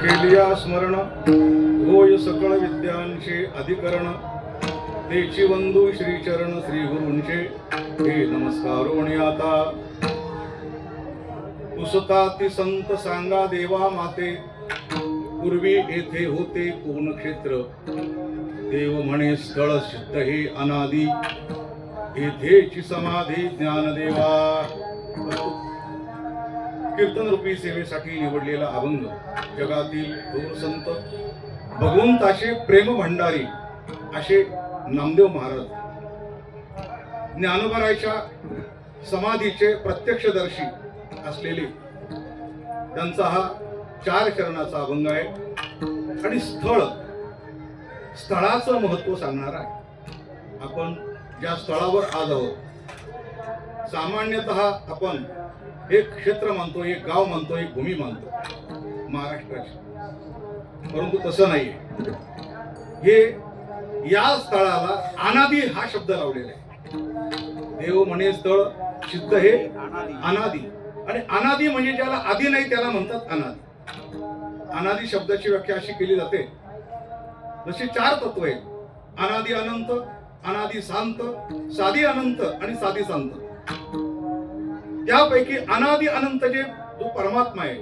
केलिया स्मरण होय सकळ विद्यांचे अधिकरण तेची वंदू श्री चरण श्री गुरूंचे हे नमस्कारोणी आता पुसता ती संत सांगा देवा माते पूर्वी येथे होते कोण क्षेत्र देव म्हणे स्थळ सिद्ध हे अनादी येथेची समाधी ज्ञानदेवा. कीर्तन रूपी सेवेसाठी निवडलेला अभंग जगातील थोर संत भगवंताचे प्रेम भंडारी असे नामदेव महाराज ज्ञानोबारायच्या समाधीचे प्रत्यक्षदर्शी असलेले त्यांचा हा 4 चरणाचा अभंग आहे आणि स्थळाचं महत्व सांगणार आहे. आपण ज्या स्थळावर आज आहोत सामान्यतः आपण एक क्षेत्र मानतो, एक गाव मानतो, एक भूमी मानतो महाराष्ट्राची, परंतु तसं नाही. हे या स्थळाला अनादी हा शब्द लावलेला आहे. देव म्हणे स्थळ सिद्ध हे अनादी, आणि अनादी म्हणजे ज्याला आदी नाही त्याला म्हणतात अनादी. अनादी शब्दाची व्याख्या अशी केली जाते जशी 4 तत्व आहेत: अनादी अनंत, अनादी शांत, साधी अनंत आणि साधी शांत. त्यापैकी अनादी अनंत जो परमात्मा आहे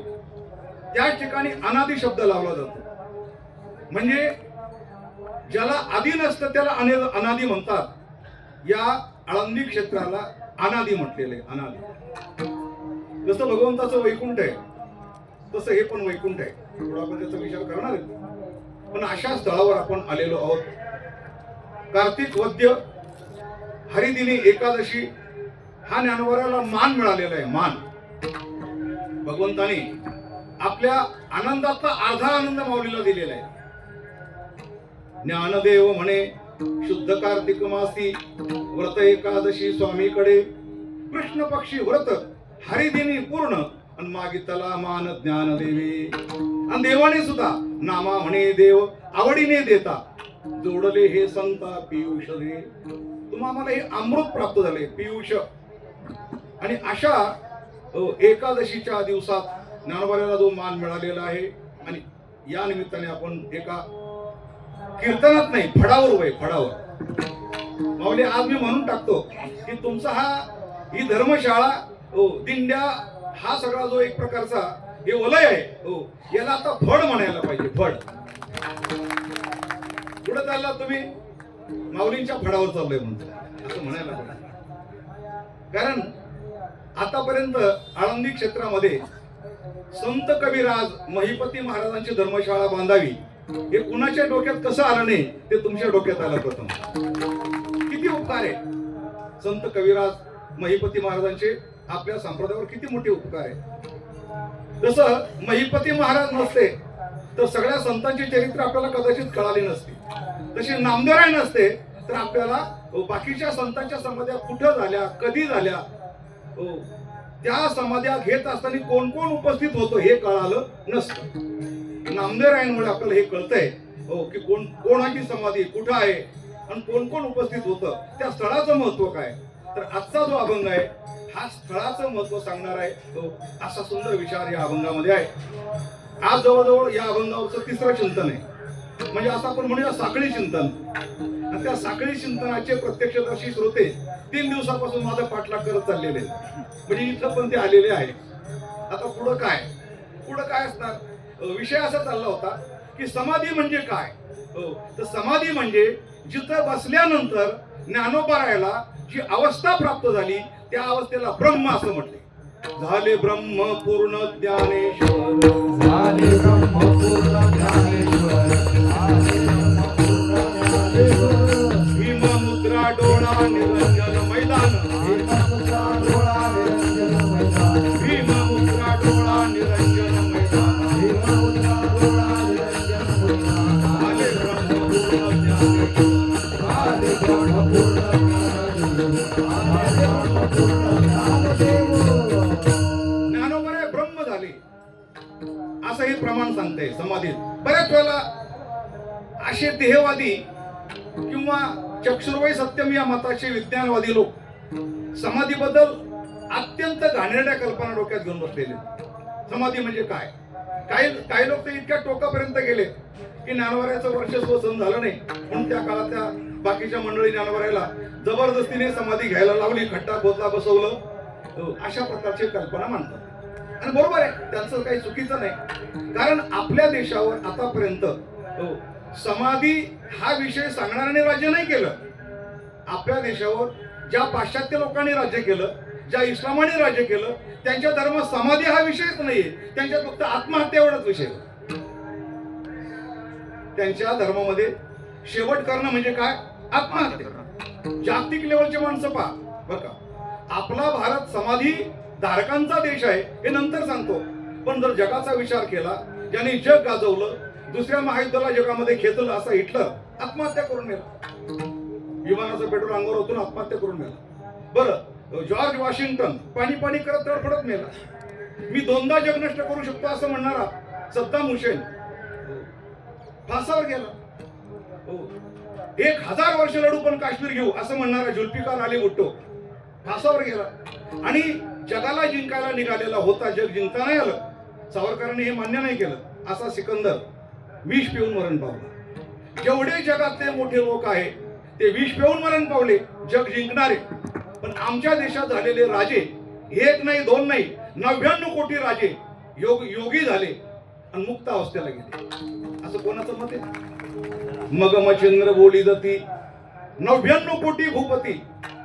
त्या ठिकाणी अनादी शब्द लावला जातो. म्हणजे ज्याला आदी नसतं त्याला अनादी म्हणतात. या आळंदी क्षेत्राला अनादी म्हटलेलं आहे. अनादी जसं भगवंताचं वैकुंठ आहे तसं हे पण वैकुंठ आहे. थोडा आपण त्याचा विचार करणार आहे. पण अशा स्थळावर आपण आलेलो आहोत. कार्तिक वद्य हरिदिनी एकादशी हा ज्ञानोबाराला मान मिळालेला आहे. मान भगवंताने आपल्या आनंदाचा अर्धा आनंद माऊलीला दिलेला आहे. ज्ञानदेव म्हणे शुद्ध कार्तिक मासी व्रत एकादशी स्वामीकडे कृष्ण पक्षी व्रत हरिदिनी पूर्ण आणि मागितला मान ज्ञान देवी. आणि देवाने सुद्धा नामा म्हणे देव आवडीने देता जोडले हे संता पियुष दे. तुम्हाला हे अमृत प्राप्त झाले पियुष. आणि अशा एकादशीच्या दिवसात ज्ञानोबाला जो मान मिळालेला आहे आणि या निमित्ताने आपण एका कीर्तनात नाही फडावर उभे फडावर माऊली आज मी म्हणून टाकतो की तुमचा ही धर्मशाळा दिंड्या हा सगळा जो एक प्रकारचा हे वलय आहे याला आता फड म्हणायला पाहिजे. फड पुढे चालला तुम्ही माऊलींच्या फडावर चाललोय म्हणतो असं म्हणायला पाहिजे. कारण आतापर्यंत आळंदी क्षेत्रामध्ये संत कविराज महिपती महाराजांची धर्मशाळा बांधावी हे कुणाच्या डोक्यात कसं आलं नाही ते तुमच्या डोक्यात आलं. प्रथम किती उपकार आहे संत कविराज महिपती महाराजांचे आपल्या संप्रदायावर, किती मोठे उपकार आहे. जसं महिपती महाराज नसते तर सगळ्या संतांची चरित्र आपल्याला कदाचित कळाली नसती. तशी नामदेवराय नसते तर आपल्याला बाकीच्या संतांच्या समाध्या कुठं झाल्या, कधी झाल्या, त्या समाध्या घेत असताना कोण कोण उपस्थित होतो हे कळालं नसतं. नामदेवरायांमुळे आपल्याला हे कळतंय की कोणाची समाधी कुठं आहे आणि कोण कोण उपस्थित होतं, त्या स्थळाचं महत्व काय. तर आजचा जो अभंग आहे हा स्थळाचं महत्व सांगणार आहे. असा सुंदर विचार या अभंगामध्ये आहे. आज जवळजवळ या अभंगावरचं 3रं चिंतन आहे. म्हणजे असं आपण म्हणूया साखळी चिंतन. आणि त्या साखळी चिंतनाचे प्रत्यक्षदर्शी श्रोते 3 दिवसापासून माझा पाठलाग करत चाललेले म्हणजे इथं पण ते आलेले आहे. आता पुढं काय असणार. विषय असा चालला होता की समाधी म्हणजे काय. तर समाधी म्हणजे जिथं बसल्यानंतर ज्ञानोबारायला जी अवस्था प्राप्त झाली त्या अवस्थेला ब्रह्म असं म्हटले. झाले ब्रह्म पूर्ण ज्ञानेश्वर, झाले ब्रह्म पूर्ण ज्ञानेश्वर, भीम मुद्रा डोळा निरंजन मैदान, भीम मुद्रा डोळा निरंजन मैदान, भीम मुद्रा डोळा निरंजन मैदान, भीम मुद्रा डोळा निरंजन मैदान. झाले ब्रह्म पूर्ण ज्ञानेश्वर, झाले ब्रह्म पूर्ण ज्ञानोबाराय ब्रह्म झाले असं हे प्रमाण सांगते समाधीत. बऱ्याच वेळेला असे देहवादी किंवा चक्षुर्वय सत्यम या मताचे विज्ञानवादी लोक समाधीबद्दल अत्यंत घाणेरड्या कल्पना डोक्यात घेऊन बसलेले. समाधी म्हणजे काय. काही लोक तर इतक्या टोकापर्यंत गेले की ज्ञानोबाराचं वर्षस्व सण झालं नाही म्हणून त्या काळात त्या बाकीच्या मंडळी ज्ञानोबाराला जबरदस्तीने समाधी घ्यायला लावली, खड्डा खोदला, बसवलं, अशा प्रकारची कल्पना मांडतात. आणि बरोबर आहे, त्यांचं काही चुकीचं नाही. कारण आपल्या देशावर आतापर्यंत समाधी हा विषय सांगणाऱ्याने राज्य नाही केलं. आपल्या देशावर ज्या पाश्चात्य लोकांनी राज्य केलं, ज्या इस्लामाने राज्य केलं, त्यांच्या धर्मात समाधी हा विषयच नाहीये. त्यांच्यात फक्त आत्महत्या एवढाच विषय. त्यांच्या धर्मामध्ये शेवट करणं म्हणजे काय? आत्महत्या. जागतिक लेवलचे माणसं पहा बरं का. आपला भारत समाधी धारकांचा देश आहे हे नंतर सांगतो, पण जर जगाचा विचार केला, ज्यांनी जग गाजवलं, दुसऱ्या महायुद्धाला जगामध्ये खेचलं असा हिटलर आत्महत्या करून मेला. विमानाचं पेट्रोल अंगावर ओतून आत्महत्या करून मेला. बरं, जॉर्ज वॉशिंग्टन पाणी पाणी करत तडफडत मेला. मी दोनदा जग नष्ट करू शकतो असं म्हणणारा सद्दाम हुसेन फासावर गेला. 1000 वर्ष लढू पण काश्मीर घेऊ असं म्हणणारा जुल्फिकार अली भुट्टो फासावर गेला. आणि जगाला जिंकायला निघालेला होता, जग जिंकता नाही आलं, सावरकरांनी हे मान्य नाही केलं, असा सिकंदर विष पिऊन मरण पावला. जेवढे जगातले मोठे लोक आहे ते विष पिऊन मरण पावले, जग जिंकणारे. पण आमच्या देशात झालेले राजे, एक नाही दोन नाही, 99 कोटी राजे योगी झाले आणि मुक्त अवस्थेला गेले. असं कोणाचं मत आहे? मग मच्छिंद्र बोली दती 99 कोटी भूपती,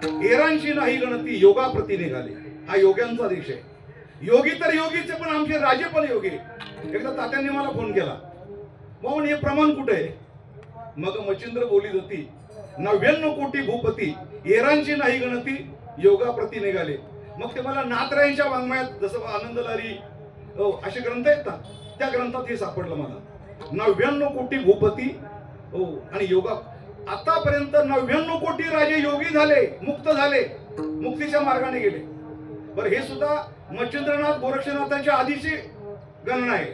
13शी नाही गणती, योगा प्रती निघाले. हा योग्यांचा देश आहे. योगी तर योगीचे, पण आमचे राजे पण योगी. एकदा तात्यांनी मला फोन केला, म्हणून हे प्रमाण कुठे आहे? मग मच्छिंद्र बोली दती 99 कोटी भूपती, 13शी नाही गणती, योगा प्रती निघाले. मग ते मला नाथरायांच्या वाङ्मयात, जसं आनंद लहरी असे ग्रंथ आहेत ना, त्या ग्रंथात हे सापडलं मला. 99 कोटी भूपती आणि योगा. आतापर्यंत 99 कोटी राजे योगी झाले, मुक्त झाले, मुक्तीच्या मार्गाने गेले. बरं, हे सुद्धा मच्छिंद्रनाथ गोरक्षनाथांच्या आधीची गणना आहे.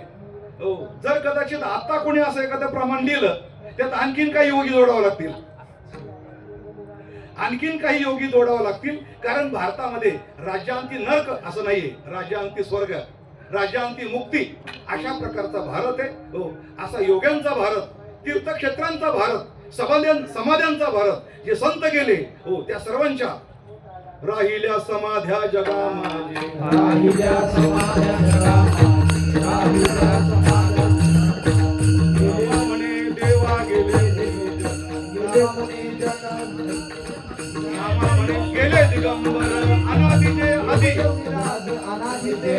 जर कदाचित आता कोणी असं एखादं प्रमाण लिहिलं, त्यात आणखीन काही योगी जोडावं लागतील, आणखीन काही योगी जोडावं लागतील. कारण भारतामध्ये राज्यांती नरक असं नाहीये, राज्यांती स्वर्ग, राज्यांती मुक्ती, अशा प्रकारचा भारत आहे. असा योग्यांचा भारत, तीर्थक्षेत्रांचा भारत, समाध्यांचा भारत. जे संत गेले त्या सर्वांच्या राहिल्या समाध्या जगा माझे, राहिल्या समाध्या जगा माझे, राहिल्या समाध्या म्हणे देवा गेले गेले दिगंबर अनादिजे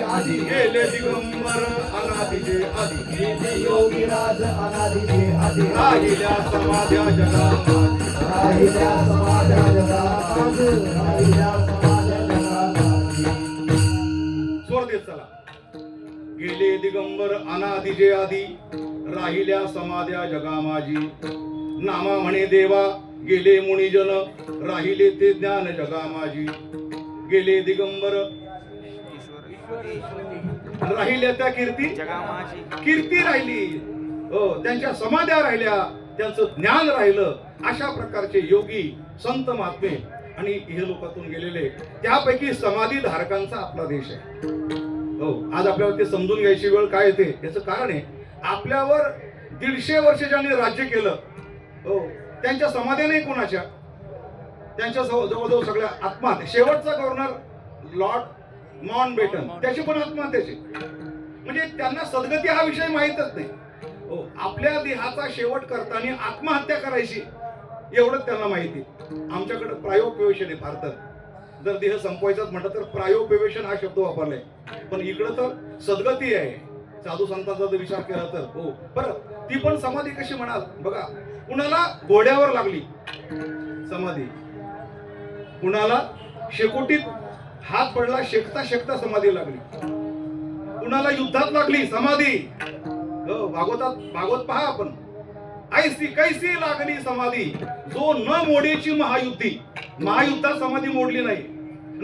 आधी, गेले दिगंबर अनादिजे आधी, योगीराज अनादिजे आधी, राहिल्या समाध्या जगा माझे, राहिल्या समाध्या जगा माझे, राहिल्या समाध्या जगा माझे. स्वर देत चला. गेले दिगंबर अनादिजे आधी, राहिल्या समाध्या जगा माझी, नामा म्हणे देवा गेले मुनिजन, राहिले ते ज्ञान जगा माझी. गेले दिगंबर राहिल्या त्या कीर्ती जगा माझी, कीर्ती राहिली, त्यांच्या समाध्या राहिल्या, त्यांचं ज्ञान राहिलं. अशा प्रकारचे योगी संत महात्मे आणि इहलोकातून गेलेले, त्यापैकी समाधी धारकांचा आपला देश आहे. आज आपल्याला ते समजून घ्यायची वेळ काय येते याचं कारण आहे, आपल्यावर 150 वर्ष ज्यांनी राज्य केलं, त्यांच्या समाध्या नाही कोणाच्या, त्यांच्या जवळजवळ सगळ्या आत्महत्या. शेवटचा गव्हर्नर लॉर्ड माउंटबॅटन, त्याची पण आत्महत्याची. म्हणजे त्यांना सद्गती हा विषय माहीतच नाही. आपल्या देहाचा शेवट करताना आत्महत्या करायची एवढंच त्यांना माहिती. आमच्याकडे प्रायोपवेशन आहे भारतात. जर देह संपवायचाच म्हटलं तर प्रायोपवेशन हा शब्द वापरलाय, पण इकडं तर सद्गती आहे. साधू संतांचा जर विचार केला तर बरं, ती पण समाधी कशी म्हणाल बघा. कुणाला घोड्यावर लागली समाधी, कुणाला शेकोटीत हात पडला, शेकता शेकता समाधी लागली, कुणाला युद्धात लागली समाधी. भागवत पहा आपण, ऐसी कैसी लागली समाधी, जो न मोडीची महायुद्धी. महायुद्धात समाधी मोडली नाही.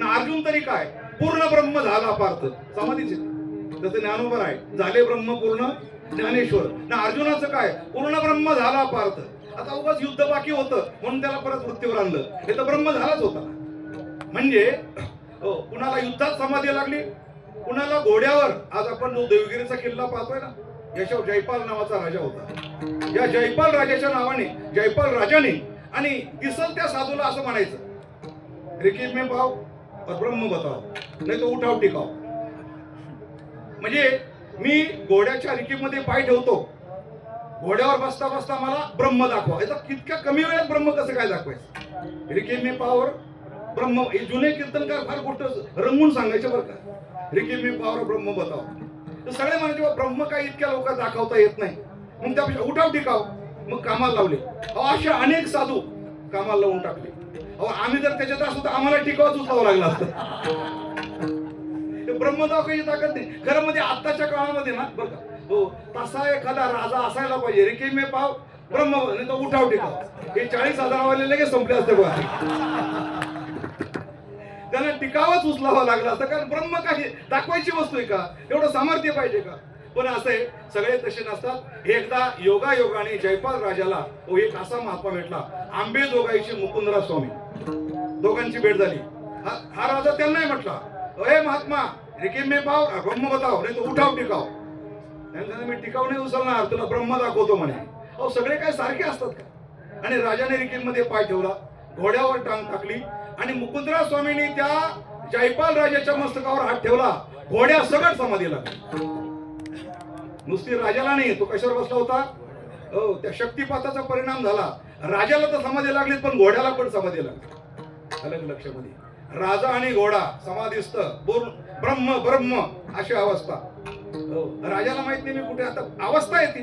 अर्जुन तरी काय, पूर्ण ब्रह्म झाला पार्थ, समाधीचे. जसं ज्ञानोबर आहे, झाले ब्रह्म पूर्ण ज्ञानेश्वर. ना अर्जुनाचं काय, पूर्ण ब्रह्म झाला पार्थ. आता उगाच युद्ध बाकी होतं म्हणून त्याला परत मृत्यूवर आणलं, हे तर ब्रह्म झालाच होता. म्हणजे कुणाला युद्धात समाधी लागली, कुणाला घोड्यावर, आज आपण जो देवगिरीचा किल्ला पाहतोय ना, याच्यावर जयपाल नावाचा राजा होता. या जयपाल राजाच्या नावाने, जयपाल राजाने आणि दिसल त्या साधूला असं म्हणायचं, रिकीब में पाव और ब्रह्म बताओ, नाही तो उठाव टिकाव. म्हणजे मी घोड्याच्या रिकीबमध्ये पाय ठेवतो, घोड्यावर बसता बसता मला ब्रह्म दाखवा. याचा कितक्या कमी वेळात ब्रह्म कसं काय दाखवायचं? रिकीब में पाव और ब्रह्म, हे जुने कीर्तनकार फार गोष्ट रंगून सांगायचे बरं का. रिकीब में पाव और ब्रह्म बताओ. तर सगळे म्हणायचे ब्रह्म काय इतक्या लोक दाखवता येत नाही, मग त्यापेक्षा उठाव टिकाव. मग कामाला लावले. अशा अनेक साधू कामाला लावून टाकले. आम्ही जर त्याच्यात असतो तर आम्हाला टिकावच उचलावं लागलं असतं. ब्रह्मदाव काही ताकद नाही. खरं म्हणजे आताच्या काळामध्ये ना बरं का, हो, तसा एखादा राजा असायला पाहिजे. रिकीब में पाव ब्रह्म, नाही तर उठाव टिकाव. हे 40,000 वाले लगेच संपले असते बघा. त्यांना टिकावच उचलावा लागला असतं, कारण ब्रह्म काही दाखवायची वस्तू आहे का? एवढं सामर्थ्य पाहिजे का? पण असे सगळे तसे नसतात. एकदा योगायोगाने जयपाल राजाला एक असा महात्मा भेटला, आंबेजोगाईचे मुकुंदराज स्वामी. दोघांची भेट झाली. हा राजा त्यांनाही म्हटला, अरे महात्मा, रिकीब में पाव ब्रह्म बताओ, नाही तो उठाव टिकाव. मी टिकाव नाही उचलणार, तुला ब्रह्म दाखवतो म्हणे. अहो सगळे काय सारखे असतात का? आणि राजाने रिकीब मध्ये पाय ठेवला, घोड्यावर टांग टाकली आणि मुकुंदराज स्वामींनी त्या जयपाल राजाच्या मस्तकावर हात ठेवला. घोड्या सगळं समाधी लागली. नुसती राजाला नाही, तो कशावर बसला होता? हो, त्या शक्तिपाताचा परिणाम झाला. राजाला तर समाधी लागली, पण घोड्याला पण समाधी लागली. अलग लक्षामध्ये, राजा आणि घोडा समाधीस्थ, ब्रह्म ब्रह्म अशी अवस्था. राजाला माहित नाही मी कुठे, आता अवस्था येते.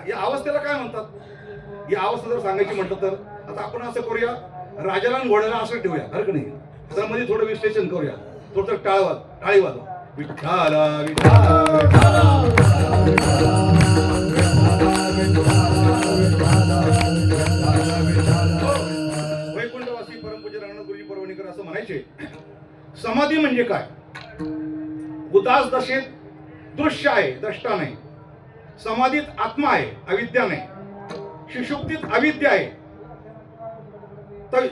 या अवस्थेला काय म्हणतात? या अवस्था जर सांगायची म्हटलं तर आता आपण असं करूया, राजाला आणि घोड्याला असं ठेवूया, हरकत नाही. तर मध्ये थोडं विश्लेषण करूया, थोडं टाळी वाजवा. विठ्ठला वैकुंठवासी परमपूज्य रंगनाथ गुरुजी परवणीकर असं म्हणायचे, समाधी म्हणजे काय? उदास दशेत दृश्य आहे, द्रष्टा नाही. समाधीत आत्मा आहे, अविद्या नाही. सुषुप्तीत अविद्या आहे,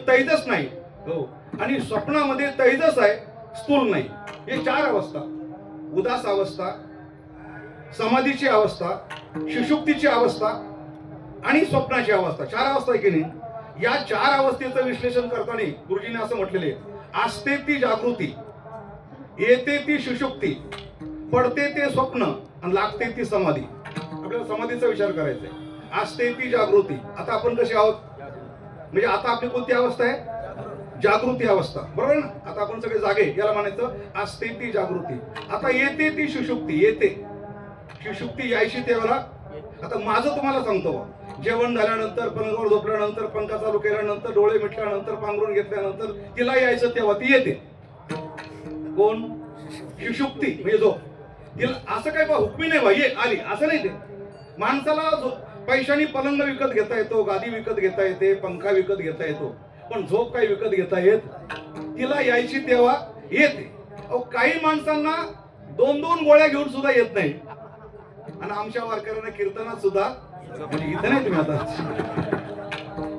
तैजस नाही. हो, आणि स्वप्नामध्ये तैजस आहे, स्थूल नाही. हे 4 अवस्था, उदास अवस्था, समाधीची अवस्था, सुषुप्तीची अवस्था आणि स्वप्नाची अवस्था. 4 अवस्था आहे की नाही? या 4 अवस्थेचं विश्लेषण करताना गुरुजीने असं म्हटलेले, असते ती जागृती, येते ती सुषुप्ती, पडते ते स्वप्न आणि लागते ती समाधी. आपल्याला समाधीचा विचार करायचा आहे. असते ती जागृती. आता आपण कसे आहोत? म्हणजे आता आपली कोणती अवस्था आहे? जागृती अवस्था, बरोबर ना? आता आपण सगळे जागे, याला म्हणायचं असते ती जागृती. आता येते ती सुषुप्ती. येते सुषुप्ती यायची तेव्हा. आता माझं तुम्हाला सांगतो, जेवण झाल्यानंतर, पलंगावर झोपल्यानंतर, पंखा चालू केल्यानंतर, डोळे मिटल्यानंतर, पांघरून घेतल्यानंतर तिला यायचं तेव्हा ती येते. कोण? सुषुप्ती म्हणजे झोप. तिला असं काय बा हुकमी नाही बा, ये आली असं नाही. ते माणसाला पैशानी पलंग विकत घेता येतो, गादी विकत घेता येते, पंखा विकत घेता येतो, पण झोप काही विकत घेता येत? तिला यायची तेव्हा येते. काही माणसांना 2-2 गोळ्या घेऊन सुद्धा येत नाही. आणि आमच्या वारकऱ्यांना कीर्तनात सुद्धा, म्हणजे इथं नाही तुम्ही आता,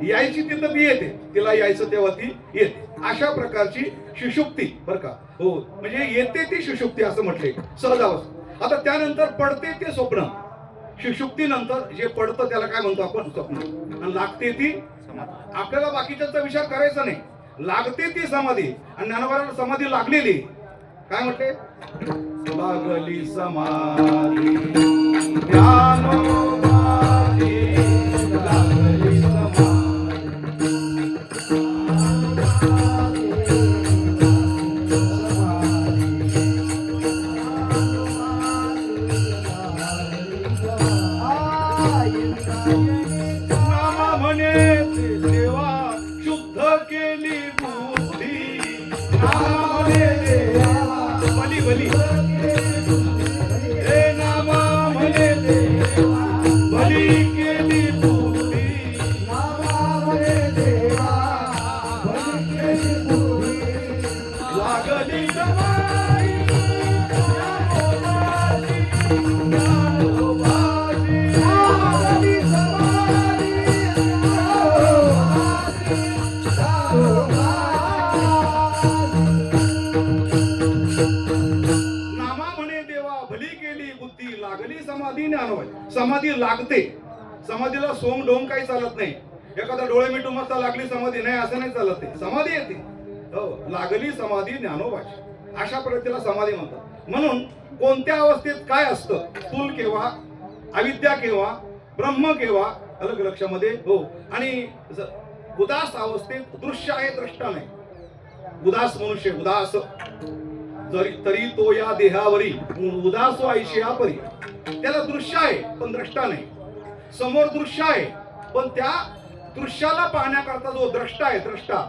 यायची तिथं ती येते, तिला यायचं तेव्हा ती येते. अशा प्रकारची सुषुप्ती बरं का. हो, म्हणजे येते ती सुषुप्ती असं म्हटले, सहज अवस्था. आता त्यानंतर पडते ते स्वप्न. सुषुप्ती नंतर जे पडतं त्याला काय म्हणतो आपण? स्वप्न. आणि लागते ती, आपल्याला बाकीच्याचा विचार करायचा नाही, लागते ती समाधी. आणि ज्ञानोबाला समाधी लागलेली, काय म्हटले? लागली समाधी ज्ञानोबाची, लागली समाधी. समाधी लागते. समाधीला सोंग डोंग काही चालत नाही. एखादा डोळे मिटून मस्त लागली समाधी, नाही असं नाही चालत. ते समाधी येते. हो, लागली समाधी ज्ञानोबाची, अशा पद्धतीला समाधी म्हणतात. म्हणून कोणत्या अवस्थेत काय असतं, स्थूल केव्हा, अविद्या केव्हा, ब्रह्म केव्हा, अलग लक्षामध्ये. हो, आणि उदास अवस्थेत दृश्य आहे, द्रष्टा नाही. उदास मनुष्य उदास जरी तरी तो या देहावरी उदासो ऐशिया परी. त्याला दृश्य आहे पण द्रष्टा नाही. समोर दृश्य आहे पण त्या दृश्याला पाहण्याकरता जो द्रष्टा आहे, द्रष्टा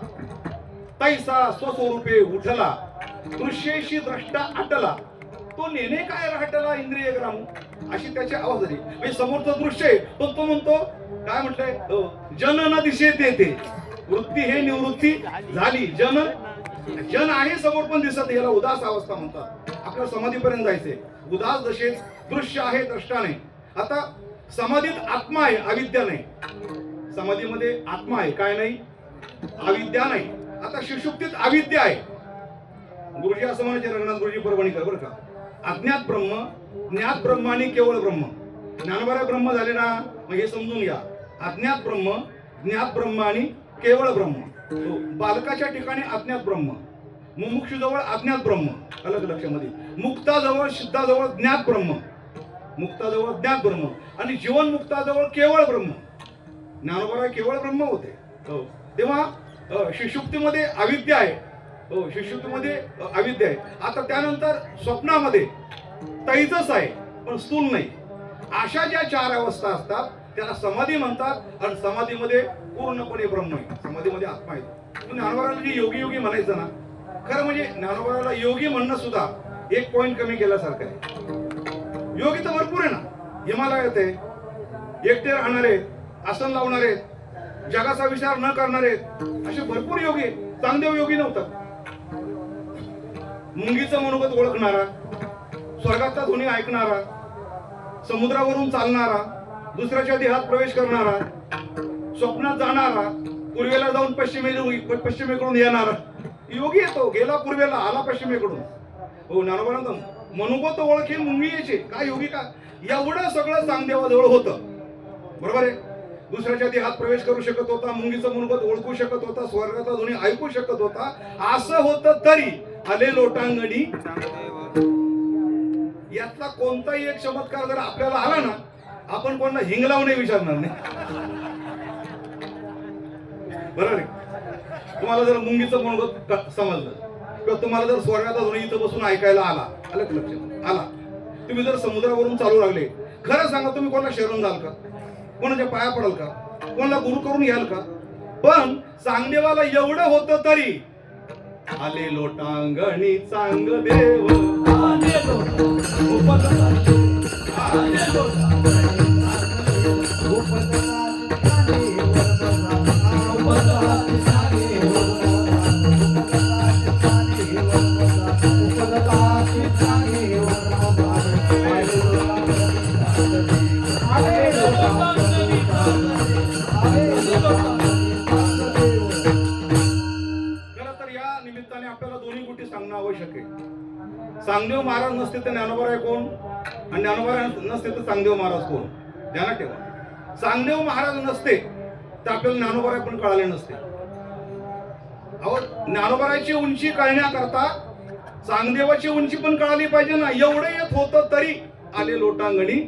तैसा स्वस्वरूपे उठला, दृश्येशी द्रष्टा आटला, तो नेणे काय राहटला इंद्रिय ग्राम. अशी त्याची आवाज झाली. म्हणजे समोरचं दृश्य आहे पण तो म्हणतो, काय म्हटलंय, जन न दिशेत येते, वृत्ती हे निवृत्ती झाली. जन आहे समोर पण दिसत, याला उदास अवस्था म्हणतात. आपल्या समाधीपर्यंत जायचंय. उदास दशेत दृश्य आहे, द्रष्टा नाही. आता समाधीत आत्मा आहे, अविद्या नाही. समाधीमध्ये आत्मा आहे, काय नाही, अविद्या नाही. आता सुषुप्तीत अविद्या आहे. गुरुजी असं म्हणायचे, रंगनाथ गुरुजी परभणीकर, बरं का, अज्ञात ब्रह्म, ज्ञात ब्रह्म आणि केवळ ब्रह्म. ज्ञानोबा ब्रह्म झाले ना, मग हे समजून घ्या. अज्ञात ब्रह्म, ज्ञात ब्रह्म आणि केवळ ब्रह्म. बालकाच्या ठिकाणी अज्ञात ब्रह्म, मुमुक्षुजवळ अज्ञात ब्रह्म, अलग लक्षामध्ये. मुक्ताजवळ, सिद्धाजवळ ज्ञात ब्रह्म, मुक्ताजवळ ज्ञात ब्रह्म, आणि जीवन मुक्ताजवळ केवळ ब्रह्म. ज्ञानोबा केवळ ब्रह्म होते. हो, तेव्हा सुषुप्तीमध्ये अविद्या आहे. हो, सुषुप्तीमध्ये अविद्या आहे. आता त्यानंतर स्वप्नामध्ये तैजस आहे पण स्थूल नाही. अशा ज्या चार अवस्था असतात त्याला समाधी म्हणतात. आणि समाधीमध्ये पूर्णपणे ब्रह्म आहे, समाधीमध्ये आत्मा आहे. ज्ञानोबाला जे योगी योगी म्हणायचं ना, खरं म्हणजे ज्ञानोबाला योगी म्हणणं सुद्धा एक पॉइंट कमी केल्यासारखं आहे. योगी तर भरपूर आहे ना. हिमालयात आहे, एकटे राहणारे, आसन लावणारे, जगाचा विचार न करणारे, असे भरपूर योगी. चांगदेव योगी नव्हता. मुंगीचं मनोगत ओळखणारा, स्वर्गाचा ध्वनी ऐकणारा, समुद्रावरून चालणारा, दुसऱ्याच्या देहात प्रवेश करणारा, स्वप्नात जाणारा, पूर्वेला जाऊन पश्चिमेकडून येणारा योगी येतो. गेला पूर्वेला, आला पश्चिमेकडून. हो, ज्ञानोबा मनोगत ओळखे मुंगी यायचे, काय योगी का. एवढं सगळं चांगदेवाजवळ होतं, बरोबर आहे. दुसऱ्याच्या देहात प्रवेश करू शकत होता, मुंगीचं मनोगत ओळखू शकत होता, स्वर्गाचा ध्वनी ऐकू शकत होता. असं होतं तरी आले लोटांगणी. यातला कोणताही एक चमत्कार जर आपल्याला आला ना, आपण कोणाला हिंगलाव नाही विचारणार नाही, बरोबर आहे. तुम्हाला जर मुंगीचं मनोगत समजलं किंवा तुम्हाला जर स्वर्गाचा ध्वनी इथं बसून ऐकायला आला, आलं का लक्षात आला, तुम्ही जर समुद्रावरून चालू लागले, खरं सांगा तुम्ही कोणाला शरण जाल का, कोणाच्या पाया पडाल का, कोणाला गुरु करून घ्याल का. पण चांगदेवाला एवढं होतं तरी आले लोटांगणी चांगदेव, चांगदेव महाराज नसते तर ज्ञानोबा कोण, आणि ज्ञानोबा नसते तर चांगदेव महाराज कोण. ध्यानात ठेवा, चांगदेव महाराज नसते तर आपल्याला ज्ञानोबा पण कळाले नसते. अहो, ज्ञानोबाची उंची कळण्याकरता चांगदेवाची उंची पण कळाली पाहिजे ना. एवढं येत होतं तरी आले लोटांगणी,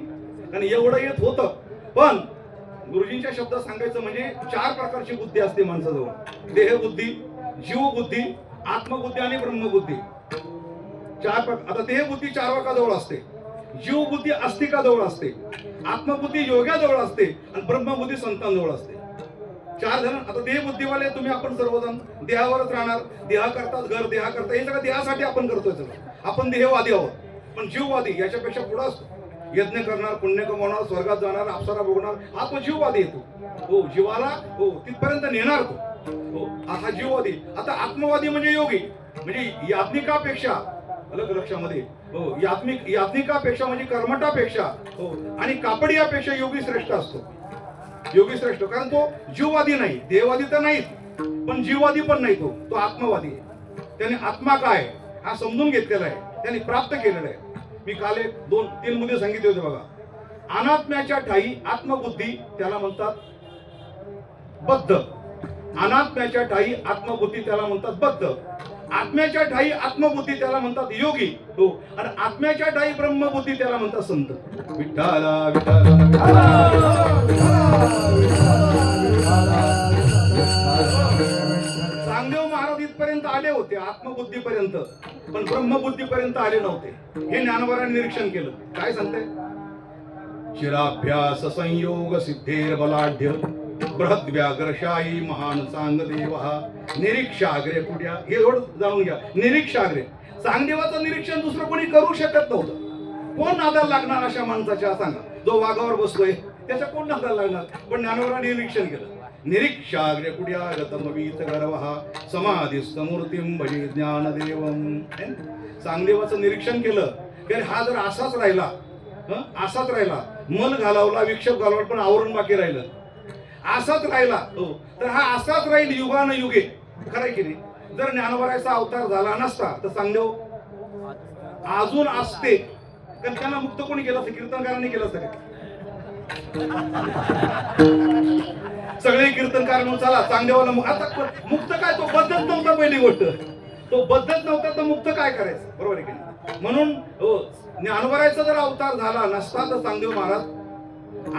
आणि एवढं येत होतं. पण गुरुजींच्या शब्दात सांगायचं म्हणजे चार प्रकारची बुद्धी असते माणसाजवळ. देहबुद्धी, जीवबुद्धी, आत्मबुद्धी आणि ब्रह्मबुद्धी. चार. आता देहबुद्धी चारवाकाजवळ असते, जीवबुद्धी अस्तिकाजवळ असते, आत्मबुद्धी योग्याजवळ असते, आणि ब्रह्मबुद्धी संतांजवळ असते. चार जण. आता देहबुद्धीवाले तुम्ही आपण सर्वजण देहावरच राहणार, देहा करतात, घर देहा करतात, हे सगळं देहासाठी आपण करतोय सगळं. आपण देहवादी आहोत. पण जीववादी याच्यापेक्षा पुढे असतो. यज्ञ करणार, पुण्य कमवणार, स्वर्गात जाणार, अप्सरा भोगणार, हा तो जीववादी येतो. हो, जीवाला हो तिथपर्यंत नेणार तो. हो, हा जीववादी. आता आत्मवादी म्हणजे योगी, म्हणजे याज्ञिकापेक्षा, अलग लक्षामध्ये. हो, याज्ञिकापेक्षा म्हणजे कर्मठापेक्षा, हो, आणि कापडियापेक्षा योगी श्रेष्ठ असतो. योगी श्रेष्ठ, कारण तो जीववादी नाही. देहवादी तर नाहीच, पण जीववादी पण नाही. तो आत्मवादी आहे. त्याने आत्मा काय हा समजून घेतलेला आहे, त्याने प्राप्त केलेला आहे. मी काल 2-3 मुद्दे सांगितले होते बघा. अनात्म्याच्या ठाई आत्मबुद्धी त्याला म्हणतात बद्ध. अनात्म्याच्या ठाई आत्मबुद्धी त्याला म्हणतात बद्ध. आत्म्याच्या ठाई आत्मबुद्धी त्याला म्हणतात योगी. हो, आणि आत्म्याच्या ठाई ब्रह्मबुद्धी त्याला म्हणतात संत. विठ्ठला विठ्ठला रामदेव महाराज इथपर्यंत आले होते आत्मबुद्धीपर्यंत, पण ब्रह्मबुद्धीपर्यंत आले नव्हते. हे ज्ञानोबारांनी निरीक्षण केलं. काय सांगते? शिराभ्यास संयोग सिद्धेर बलाढ्य बृहद व्याघ्रशाही महान सांगदेवा निरीक्षाग्रे पुढ्या. हे थोडं जाणून घ्या. निरीक्षाग्रे, सांगदेवाचं निरीक्षण दुसरं कोणी करू शकत नव्हतं. कोण नादाला लागणार अशा माणसाच्या? सांगा. जो वाघावर बसतोय त्याच्या कोण नादाला लागणार? पण ज्ञानोबारांनी निरीक्षण केलं. निरीक्षाग्रे पुढ्या गतमवीत गर्वहा समाधिस्थ मूर्तिं भजे ज्ञानदेवम. सांगदेवाचं निरीक्षण केलं की हा जर असाच राहिला, असाच राहिला, मल घालावला, विक्षेप घालावला, पण आवरण बाकी राहिलं, असाच राहिला, हो, तर हा असाच राहील युगान युगे. खरंय की नाही? जर ज्ञानोबारायचा अवतार झाला नसता तर सांगदेव अजून असते. कारण त्यांना मुक्त कोणी केलं असतं? कीर्तनकारांनी केलं असतं का? सगळे कीर्तनकार म्हणून चला चांगदेवाला आता मुक्त काय? तो बद्धच नव्हता. पहिली गोष्ट तो बद्धच नव्हता, तर मुक्त काय करायचं? बरोबर आहे की नाही? म्हणून हो, ज्ञानोबारायचा जर अवतार झाला नसता तर चांगदेव महाराज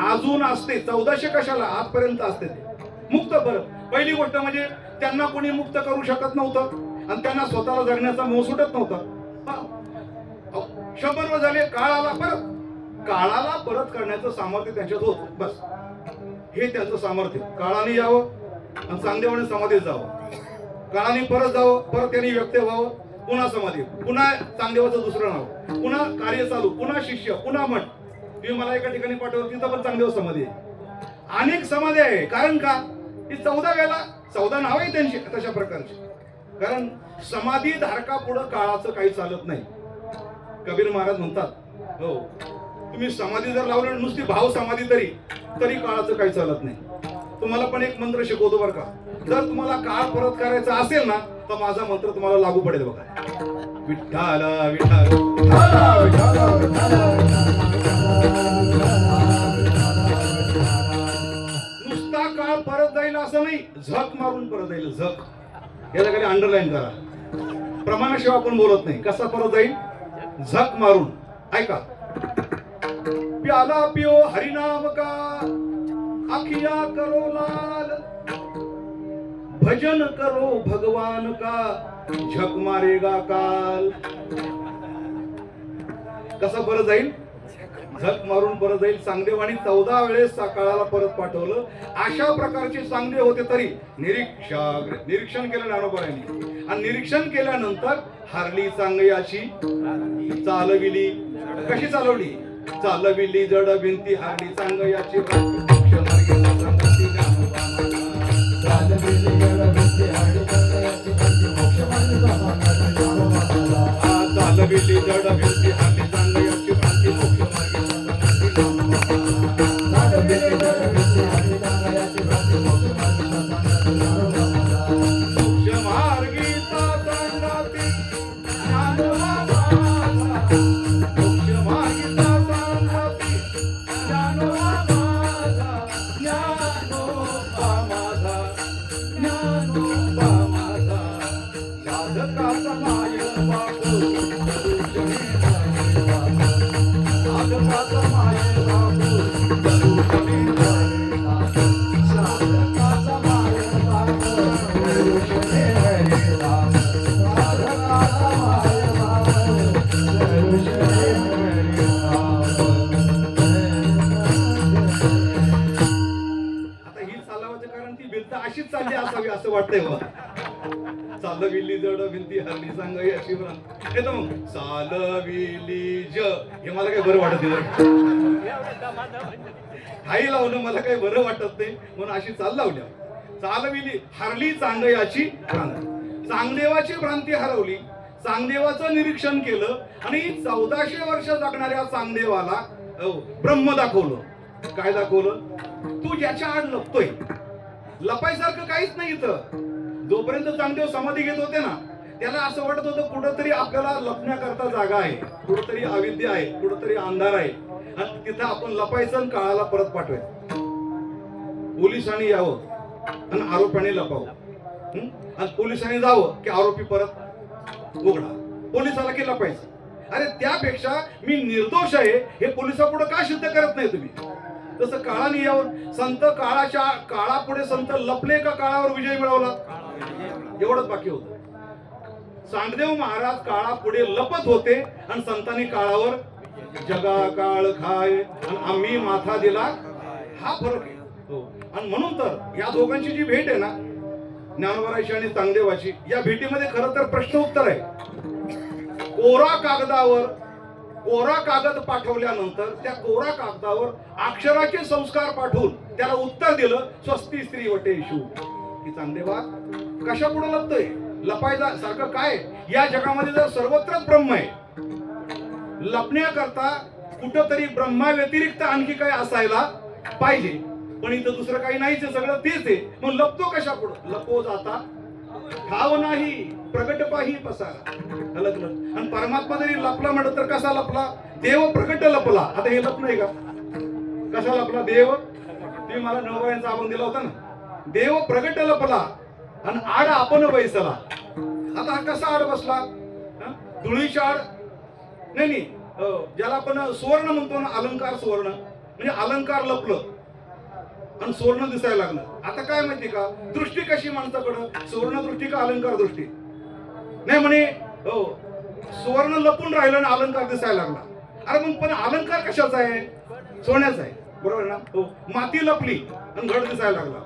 अजून असते. 1400 कशाला आजपर्यंत असते ते मुक्त. बरं, पहिली गोष्ट म्हणजे त्यांना कोणी मुक्त करू शकत नव्हतं आणि त्यांना स्वतःला जगण्याचा मोह सुटत नव्हता. 100 वर्ष झाले, काळाला परत करण्याचं सामर्थ्य त्यांच्यात होत. बस हे त्यांचं सामर्थ्य. काळाने यावं आणि चांगदेवाने समाधीत जावं, काळाने परत जावं, परत त्यांनी व्यक्त व्हावं, पुन्हा समाधी, पुन्हा चांगदेवाचं दुसरं नाव, पुन्हा कार्य चालू, पुन्हा शिष्य, पुन्हा मठ. तुम्ही मला एका ठिकाणी पाठवलं, तिथं पण चांगदेव समाधी आहे. अनेक समाधी आहे. कारण का? ती 14 नाव आहे त्यांची तशा प्रकारची. कारण समाधी धारका पुढं काळाचं काही चालत नाही. कबीर महाराज म्हणतात, हो, तुम्ही समाधी जर लावलं नुसती भाव समाधी तरी काळाचं काही चालत नाही. तुम्हाला पण एक मंत्र शिकवतो बरं का. जर तुम्हाला काळ परत करायचा असेल ना तर माझा मंत्र तुम्हाला लागू पडेल बघा. विठ्ठल विठ्ठल नुसता काळ परत जाईल असं नाही, झक मारून परत जाईल. झक याला खाली अंडरलाईन करा. प्रमाणाशिवाय आपण बोलत नाही. कसा परत जाईल? झक मारून. ऐका. प्याला पियो हरिनाम का, अखिया करो लाल, भजन करो भगवान का, झक मारेगा काल. कसा परत जाईल? झक मारून परत जाईल. चांगदेवानी 14 वेळेस काळाला परत पाठवलं. अशा प्रकारचे चांगदेव होते तरी निरीक्षण केलं ज्ञानोबारांनी. आणि निरीक्षण केल्यानंतर हरली चांगयाची चालविली. कशी चालवली? चालविली जड भिंती हरली चांगयाची, चालविली जड भिंती हरली चांगयाची भ्रांती मोक्ष मार्गीचा संगाती ज्ञानोबा माझा, मोक्ष मार्गीचा संगाती ज्ञानोबा माझा, ज्ञानोबा माझा, ज्ञानोबा माझा, साधकाचा माय बापू, साधकाचा माय बापू, अशीच चालली असावी असं वाटतंय मला. चालविली जड भिंती हरली सांग अशी भ्रांती. येतो मग चालविली हे मला काही बरं वाटत नाही. हाई लावणं मला काही बरं वाटत नाही म्हणून अशी चाल लावल्या. चालविली हरली चांगयाची भ्रांती. चांगदेवाची भ्रांती हरवली. चांगदेवाचं निरीक्षण केलं आणि 1400 वर्ष जगणाऱ्या चांगदेवाला ब्रह्म दाखवलं. काय दाखवलं? तू ज्याच्या आड लपतोय, लपायसारखं काहीच नाही इथं. जोपर्यंत चांगदेव समाधी घेत होते ना त्याला असं वाटत होतं कुठंतरी आपल्याला लपण्याकरता जागा आहे, कुठंतरी अविद्या आहे, कुठंतरी अंधार आहे. आणि तिथं आपण लपायचं आणि काळाला परत पाठवायचं. पोलिसांनी यावं आणि आरोपाने लपावं, आणि पोलिसांनी जावं की आरोपी परत उघडा, पोलिसाला की लपायचं. अरे त्यापेक्षा मी निर्दोष आहे हे पोलिसापुढे का सिद्ध करत नाही तुम्ही? तसं काळाने यावं. संत काळापुढे संत लपले का काळावर विजय मिळवला? एवढंच बाकी होतं. चांगदेव महाराज काळापुढे लपत होते आणि संतांनी काळावर जगा काळ खाय आणि आम्ही माथा दिला, हा फरक आहे. आणि म्हणून तर या दोघांची जी भेट आहे ना, ज्ञानोबाराची आणि चांगदेवाची, या भेटीमध्ये खरं तर प्रश्न उत्तर आहे. कोरा कागद पाठवल्यानंतर त्या कोरा कागदावर अक्षराचे संस्कार पाठवून त्याला उत्तर दिलं, स्वस्ती स्त्री वटेशू. की चांगदेवा कशा पुढे लपतोय? लपायचा सारखं काय? या जगामध्ये जर सर्वत्रच ब्रह्म आहे, लपण्याकरता कुठंतरी ब्रह्मा व्यतिरिक्त आणखी काय असायला पाहिजे, पण इथं दुसरं काही नाहीच, सगळं तेच आहे. मग लपतो कशा पुढं? लपो जाता ठाव नाही, प्रगट पाही पसारा. आणि परमात्मा जरी लपला म्हणत तर कसा लपला? देव प्रगट लपला. आता हे लपणं आहे का? कसा लपला देव? तुम्ही मला नवयांचा अभंग दिला होता ना, देव प्रगट लपला आणि आड आपण बैसला. आता हा कसा आड बसला? धुळीच्या आड नाही, ज्याला आपण सुवर्ण म्हणतो ना, अलंकार सुवर्ण, म्हणजे अलंकार लपलं आणि सुवर्ण दिसायला लागलं. आता काय माहिती का, दृष्टी कशी माणसाकडं? सुवर्ण दृष्टी का अलंकार दृष्टी? नाही म्हणे सुवर्ण लपून राहिलं आणि अलंकार दिसायला लागला. अरे मग पण अलंकार कशाचा आहे? सोन्याचा आहे, बरोबर ना? माती लपली आणि घट दिसायला लागला,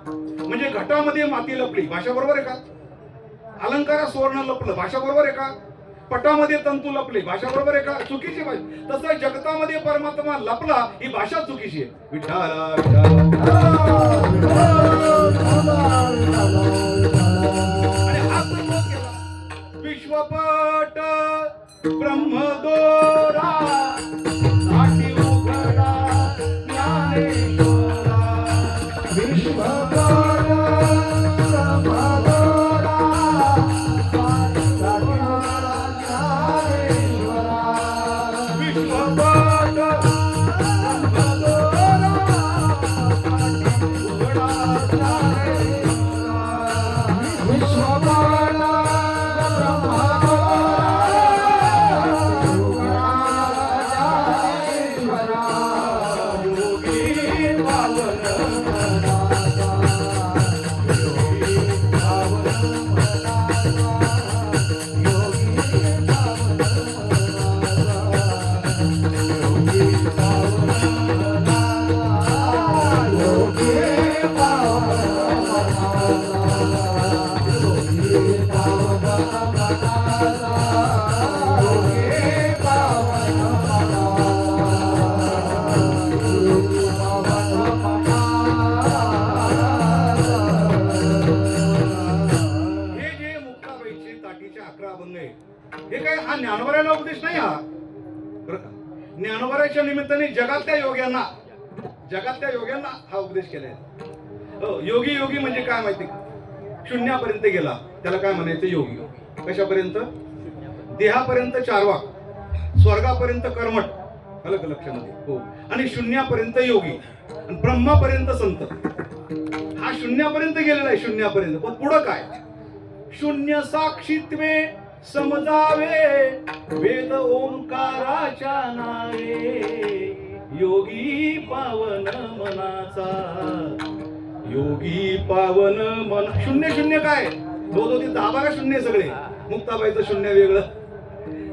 म्हणजे घटामध्ये माती लपली. भाषा बरोबर आहे का? अलंकारात सुवर्ण लपलं, भाषा बरोबर आहे का? पटामध्ये तंतू लपले, भाषा बरोबर आहे का? चुकीची भाषा. तसं जगतामध्ये परमात्मा लपला, ही भाषा चुकीची आहे. विठाला आणि हा प्रयोग केला. विश्वपट ब्रह्मदोरा साठी उघडा ज्ञानेश्वरा. विश्वपट हे काय हा ज्ञानोबाराला उपदेश नाही हा, बरं का? ज्ञानोबाराच्या निमित्ताने जगातल्या योग्यांना हा उपदेश केलाय. योगी म्हणजे काय माहिती? शून्यापर्यंत गेला त्याला काय म्हणायचं? योगी. कशापर्यंत? देहापर्यंत चारवाक, स्वर्गापर्यंत कर्मठ, अलग लक्षामध्ये. हो. आणि शून्यापर्यंत योगी, आणि ब्रह्मापर्यंत संत. हा शून्यापर्यंत गेलेला आहे, शून्यापर्यंत. पण पुढं काय? शून्य साक्षीत्वे समजावे वेद ओंकाराच्या नावे. योगी पावन मनाचा, योगी पावन मन. शून्य शून्य काय? 10-12 शून्य सगळे. मुक्ताबाईचं शून्य वेगळं,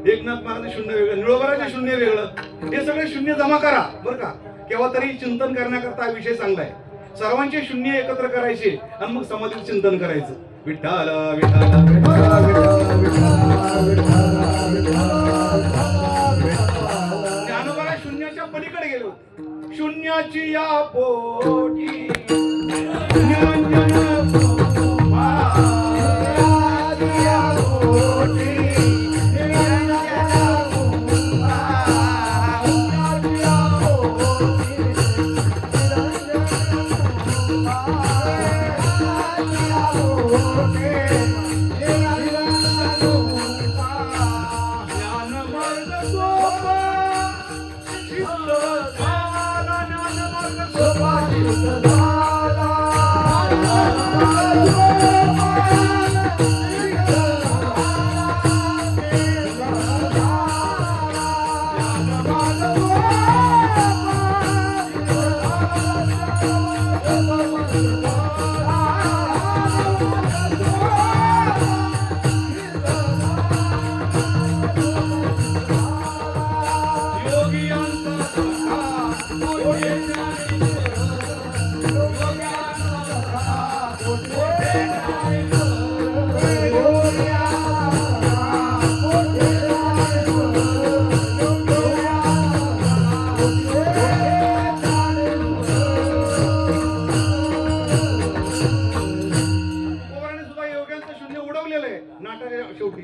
एकनाथ महाराज शून्य वेगळं, निळोबराचे शून्य वेगळं. हे सगळे शून्य जमा करा, बरं का? केव्हा तरी चिंतन करण्याकरता विषय चांगला आहे. सर्वांचे शून्य एकत्र करायचे आणि मग समाधीत चिंतन करायचं. विठ्ठल विठ्ठल ज्ञानोबा शून्याच्या पलीकडे गेलो. शून्याची या पोटी ज्ञान मार्ग सोपा शेवटी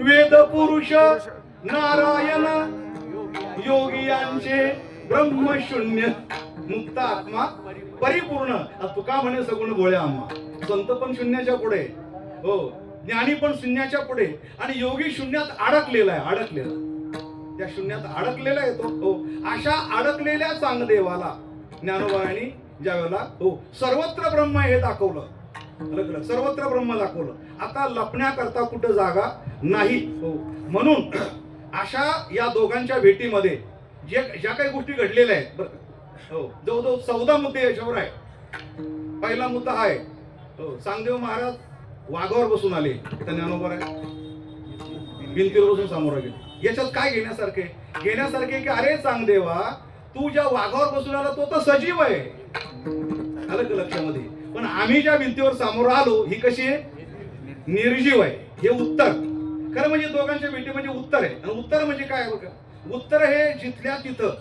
वेद पुरुष नारायण योगियांचे ब्रह्मशून्य मुक्त आत्मा परिपूर्ण. तुका म्हणे सगुण भोळ्या आम्हा. संत पण शून्याच्या पुढे, हो, ज्ञानी पण शून्याच्या पुढे, आणि योगी शून्यात अडकलेला आहे. अडकलेला, त्या शून्यात अडकलेला आहे तो. हो, अशा अडकलेल्या चांगदेवाला ज्ञानोबांनी ज्या वेळेला हो सर्वत्र ब्रह्म हे दाखवलं, सर्वत्र ब्रह्म दाखवलं. आता लपण्याकरता कुठं जागा नाही. हो, म्हणून अशा या दोघांच्या भेटीमध्ये ज्या काही गोष्टी घडलेल्या आहेत बरं, हो, जवळजवळ 14 मुद्दे याच्यावर आहे. पहिला मुद्दा आहे, हो, चांगदेव महाराज वाघावर बसून आले, ज्ञानोबा आहे भिंतीवर बसून सामोरं गेले. याच्यात काय घेण्यासारखे? घेण्यासारखे की अरे चांगदेवा, तू ज्या वाघावर बसून आला तो तर सजीव आहे, आलं का लक्षामध्ये? पण आम्ही ज्या भिंतीवर सामोरं आलो ही कशी आहे? निर्जीव आहे. हे उत्तर खरं म्हणजे दोघांच्या भेटी म्हणजे उत्तर आहे. आणि उत्तर म्हणजे काय बघा, उत्तर हे जिथल्या तिथं,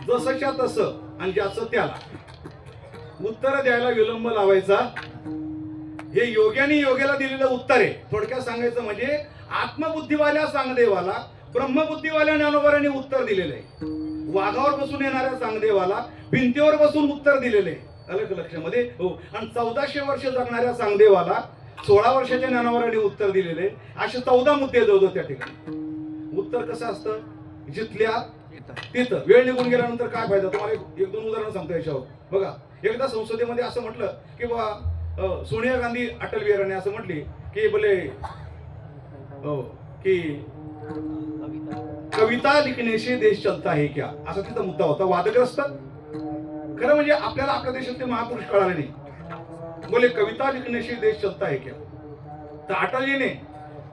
जसंच्या तसं आणि ज्याचं त्याला. उत्तर द्यायला विलंब लावायचा हे योग्याने योग्याला दिलेलं उत्तर आहे. थोडक्यात सांगायचं म्हणजे आत्मबुद्धीवाल्या चांगदेवाला ब्रह्मबुद्धीवाल्या ज्ञानोबांनी उत्तर दिलेलं आहे. वाघावर बसून येणाऱ्या चांगदेवाला भिंतीवर बसून उत्तर दिलेले आहे. अलग लक्षामध्ये हो. आणि 1400 वर्ष जगणाऱ्या चांगदेवाला 16 वर्षाच्या ज्ञानोबांनी उत्तर दिलेले. असे 14 मुद्दे जवळ त्या ठिकाणी. उत्तर कसं असतं? जिथल्या तिथं. वेळ निघून गेल्यानंतर काय फायदा? तुम्हाला एक दोन उदाहरण सांगतो याच्यावर. बघा, एकदा संसदेमध्ये असं म्हटलं की बा सोनिया गांधी अटल बिहारी असं म्हटली की बोले हो की कविता लिखने से देश चलता है क्या, असा तिथं मुद्दा होता, वादग्रस्त. खरं म्हणजे आपल्याला आपल्या देशातले महापुरुष कळाले नाही. बोले कविता लिखने से देश चलता है क्या. तर अटलजीने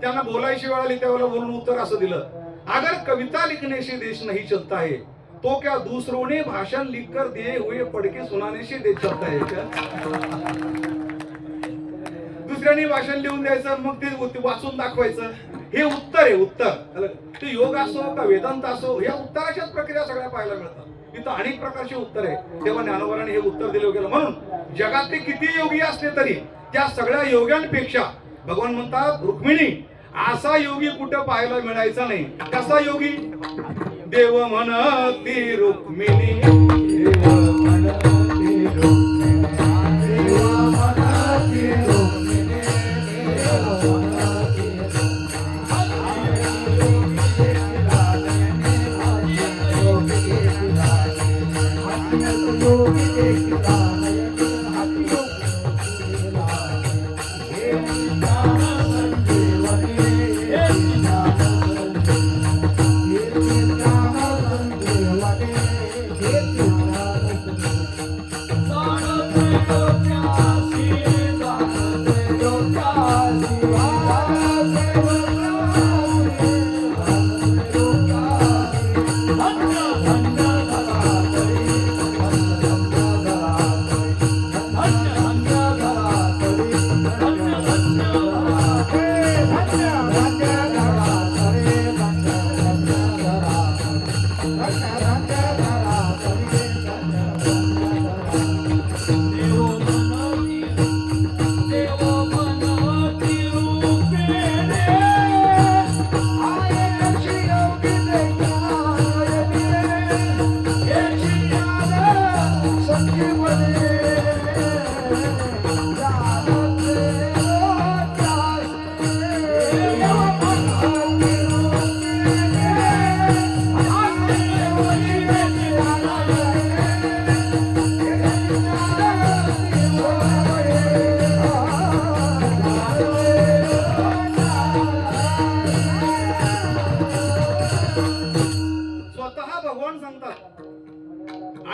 त्यांना बोलायची वेळ आली त्यावेळेला बोलून उत्तर असं दिलं, अगर कविता लिखने से देश नहीं चलता है तो क्या दूसरों ने भाषण लिखकर दिए हुए पढ़ के सुनाने से देश चलता है क्या. दुसऱ्याने भाषण लिहून द्यायचं मग ते वाचून दाखवायचं, हे उत्तर आहे. उत्तर ते योग असो का वेदांत असो, या उत्तराच्याच प्रक्रिया सगळ्या पाहायला मिळतात. इथं अनेक प्रकारचे उत्तर आहे. तेव्हा ज्ञानोबांनी हे उत्तर दिले गेलं. म्हणून जगातले किती योगी असले तरी त्या सगळ्या योग्यांपेक्षा भगवान म्हणतात रुक्मिणी, असा योगी कुठं पाहायला मिळायचा नाही. कसा योगी? देव म्हणती रुक्मिणी, देव म्हणती रुक्मिणी, देव म्हणती रुक्मिणी, देव म्हणती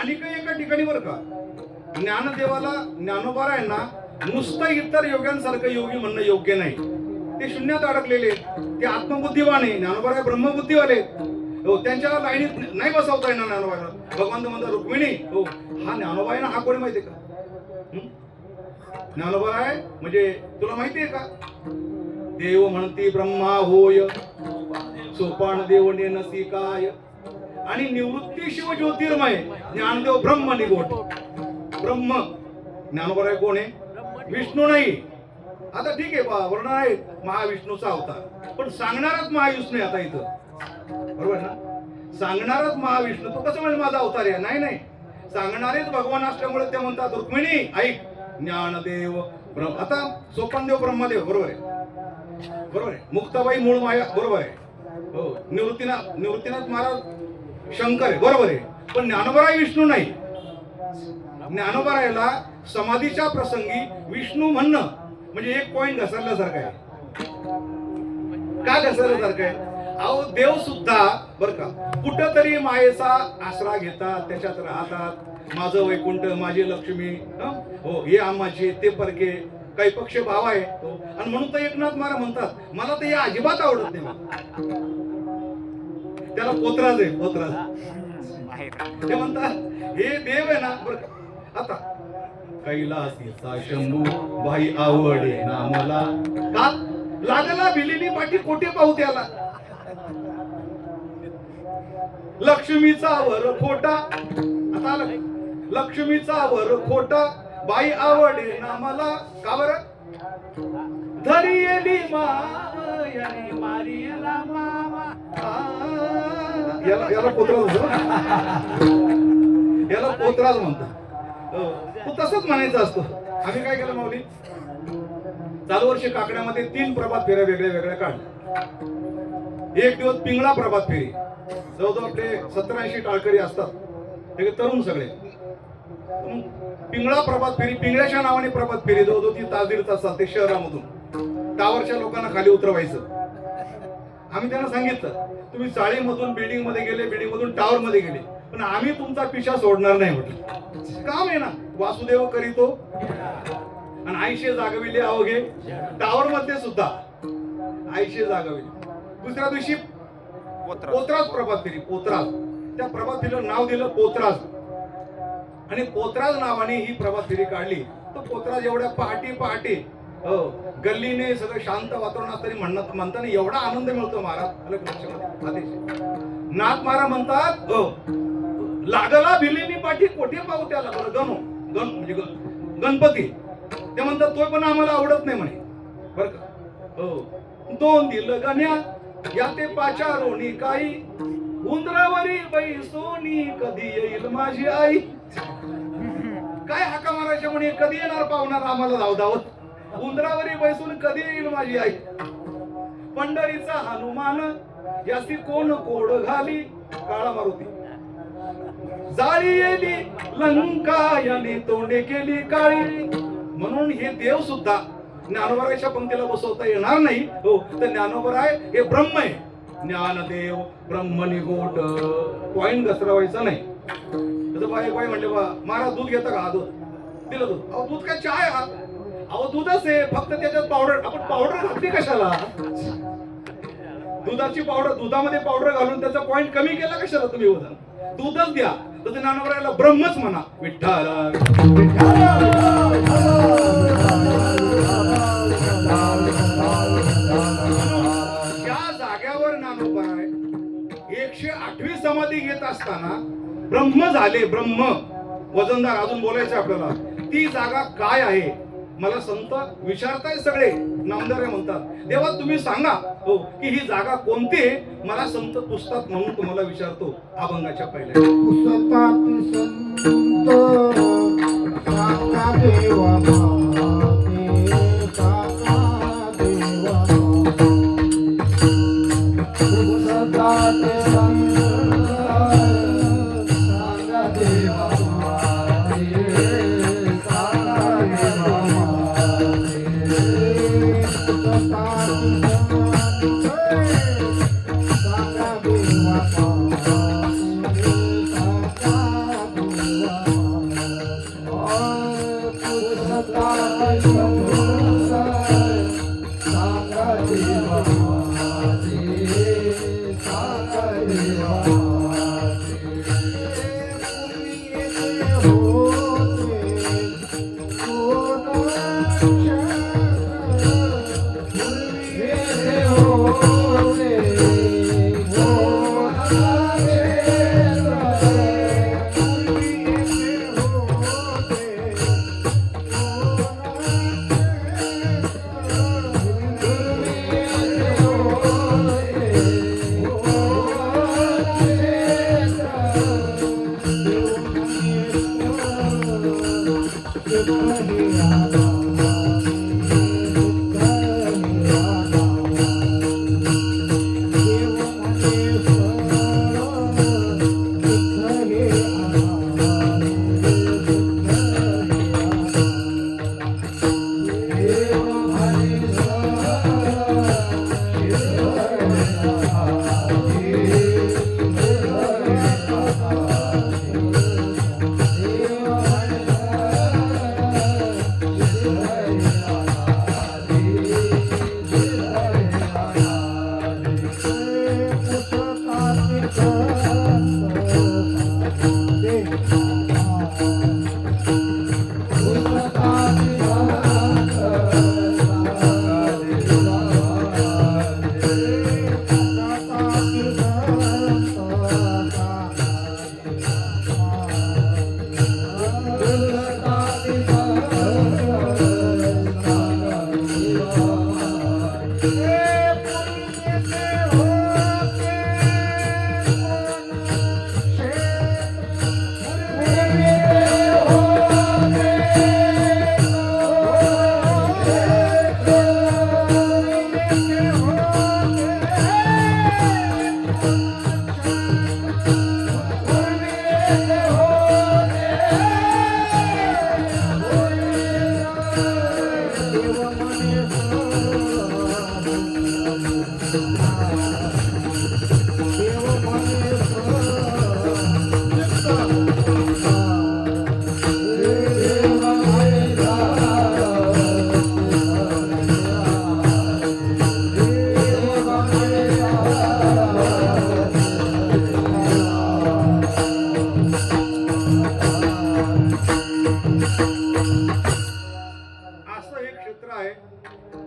आणि काही एका ठिकाणी बरं का ज्ञानदेवाला ज्ञानोबा यांना नुसतं इतर योग्यांसारखं योगी म्हणणं योग्य नाही. ते शून्यात अडकलेले, ते आत्मबुद्धिवान आहे. ज्ञानोबा ब्रह्मबुद्धीवाले. हो, त्यांच्या लाईनीत नाही बसवता येणार ज्ञानोबाला. भगवान म्हणतात रुक्मिणी, हो हा ज्ञानोबा आहे ना, हा कोणी माहितीये का? ज्ञानोबा आहे म्हणजे तुला माहितीये का? देव म्हणती ब्रह्मा होय, सोपान देव नेनसी काय, आणि निवृत्ती शिव ज्योतिर्मय, ज्ञानदेव ब्रह्म निगोट. ब्रह्म ज्ञानोबा आहे कोण आहे? विष्णू नाही. आता ठीक आहे बा, वर्ण आहे महाविष्णूचा अवतार, पण सांगणारच महाविष्णू आहे. आता इथं बरोबर ना, सांगणारच महाविष्णू. तो कसं म्हणजे माझा अवतार आहे? नाही नाही, सांगणारेच भगवान असल्यामुळे ते म्हणतात रुक्मिणी ऐक, ज्ञानदेव ब्रह्म. आता सोपानदेव ब्रह्मदेव बरोबर आहे, बरोबर आहे. मुक्ताबाई मूळ माया बरोबर आहे. हो, निवृत्तीनाथ महाराज शंकर आहे बरोबर आहे. पण ज्ञानोबा विष्णू नाही. ज्ञानोबा समाधीच्या प्रसंगी विष्णू म्हणणं म्हणजे एक पॉइंट घसरल्यासारखं आहे. का घसरल्यासारखं आहे? अहो देव सुद्धा बर का कुठंतरी मायेचा आसरा घेतात, त्याच्यात राहतात. माझं वैकुंठ, माझी लक्ष्मी, हो हे आम्हाचे ते परके, काही पक्ष भाव आहे. हो, आणि म्हणून तर एकनाथ महाराज म्हणतात मला तर हे अजिबात आवडत नाही. त्याला पोतराज आहे, पोतराज. ते म्हणतात हे देव आहे ना बर का. आता कैलासीचा शंभू बाई आवडे ना मला, का लागला भिलेली पाठी कोठे पाहू त्याला. लक्ष्मीचा वर खोटा, आता आलं लक्ष्मीचा वर खोटा, बाई आवडे ना मला, का बर? धरियली याला पोतराज, याला पोतराज म्हणतात. तू तसंच म्हणायचं असतो. आम्ही काय केलं माऊली, चालू वर्षी काकड्यामध्ये 3 प्रभात फेऱ्या वेगळ्या वेगळ्या काढल्या. एक दिवस पिंगळा प्रभात फेरी, जवळजवळ आपले 70-80 टाळकरी असतात, ते तरुण सगळे. पिंगळा प्रभात फेरी, पिंगळ्याच्या नावाने प्रभात फेरी, जवळजवळ 3 तास 1.5 तास चालते शहरामधून. टावरच्या लोकांना खाली उतरवायचं. आम्ही त्यांना सांगितलं तुम्ही चाळीमधून बिल्डिंग मध्ये गेले, बिल्डिंग मधून टावर मध्ये गेले, पण आम्ही तुमचा पिछा सोडणार नाही म्हटलं. काम आहे ना, वासुदेव करीतो. आणि 80 जागविले अवघे टावर मध्ये सुद्धा 80 जागविले. दुसऱ्या दिवशी पोतराज प्रभात फेरी, पोतराज. त्या प्रभात फेरीला नाव दिलं पोतराज. आणि पोतराज नावाने ही प्रभात फेरी काढली. तो पोतराज एवढ्या पहाटे पहाटे गल्लीने सगळं शांत वातावरण असताना म्हणताना एवढा आनंद मिळतो महाराज. नाथ महाराज म्हणतात लागला भिलेनी पाठी कोठे पाहू त्याला. गण म्हणजे गणपती. ते म्हणतात तो पण आम्हाला आवडत नाही म्हणे बर का. हो, 2 दिलं गण्या या ते पाचारोणी काही, उंदरावरी बाई सोनी कधी येईल माझी आई. काय हाका मारायच्या म्हणे, कधी येणार पाहुणार आम्हाला धावधावत. उंदरावरी बैसून कधी येईल माझी आई. पंढरीचा हनुमान यासी कोण कोड घाली, काळा मारुती. जाळी येली लंका याने तोंडे केली काळी. म्हणून हे देव सुद्धा ज्ञानोबराच्या पंक्तीला बसवता येणार नाही. हो, तर ज्ञानोबराय हे ब्रह्म आहे. ज्ञानदेव ब्रह्म निगोट. पॉइंट घसरवायचा नाही. तसं बाई म्हणले बा महाराज दूध घेता का? दूध दिलं. दूध अहो दूध काय चहा आहे? अहो दूधच आहे, फक्त त्याच्यात पावडर. आपण पावडर घातली कशाला? दुधाची पावडर, दुधामध्ये पावडर घालून त्याचा पॉइंट कमी केला कशाला तुम्ही? वजन दूधच द्या. तर ज्ञानोबराला ब्रह्मच म्हणा. विठ्ठल या जाग्यावर ज्ञानोबराय 108वी समाधी घेत असताना ब्रह्म झाले. ब्रह्म वजनदार. अजून बोलायचं आपल्याला. ती जागा काय आहे मला संत विचारताय. सगळे नामदार म्हणतात देवा तुम्ही सांगा हो की ही जागा कोणती. मला संत पुस्तक म्हणून तुम्हाला विचारतो. अभंगाच्या पहिल्या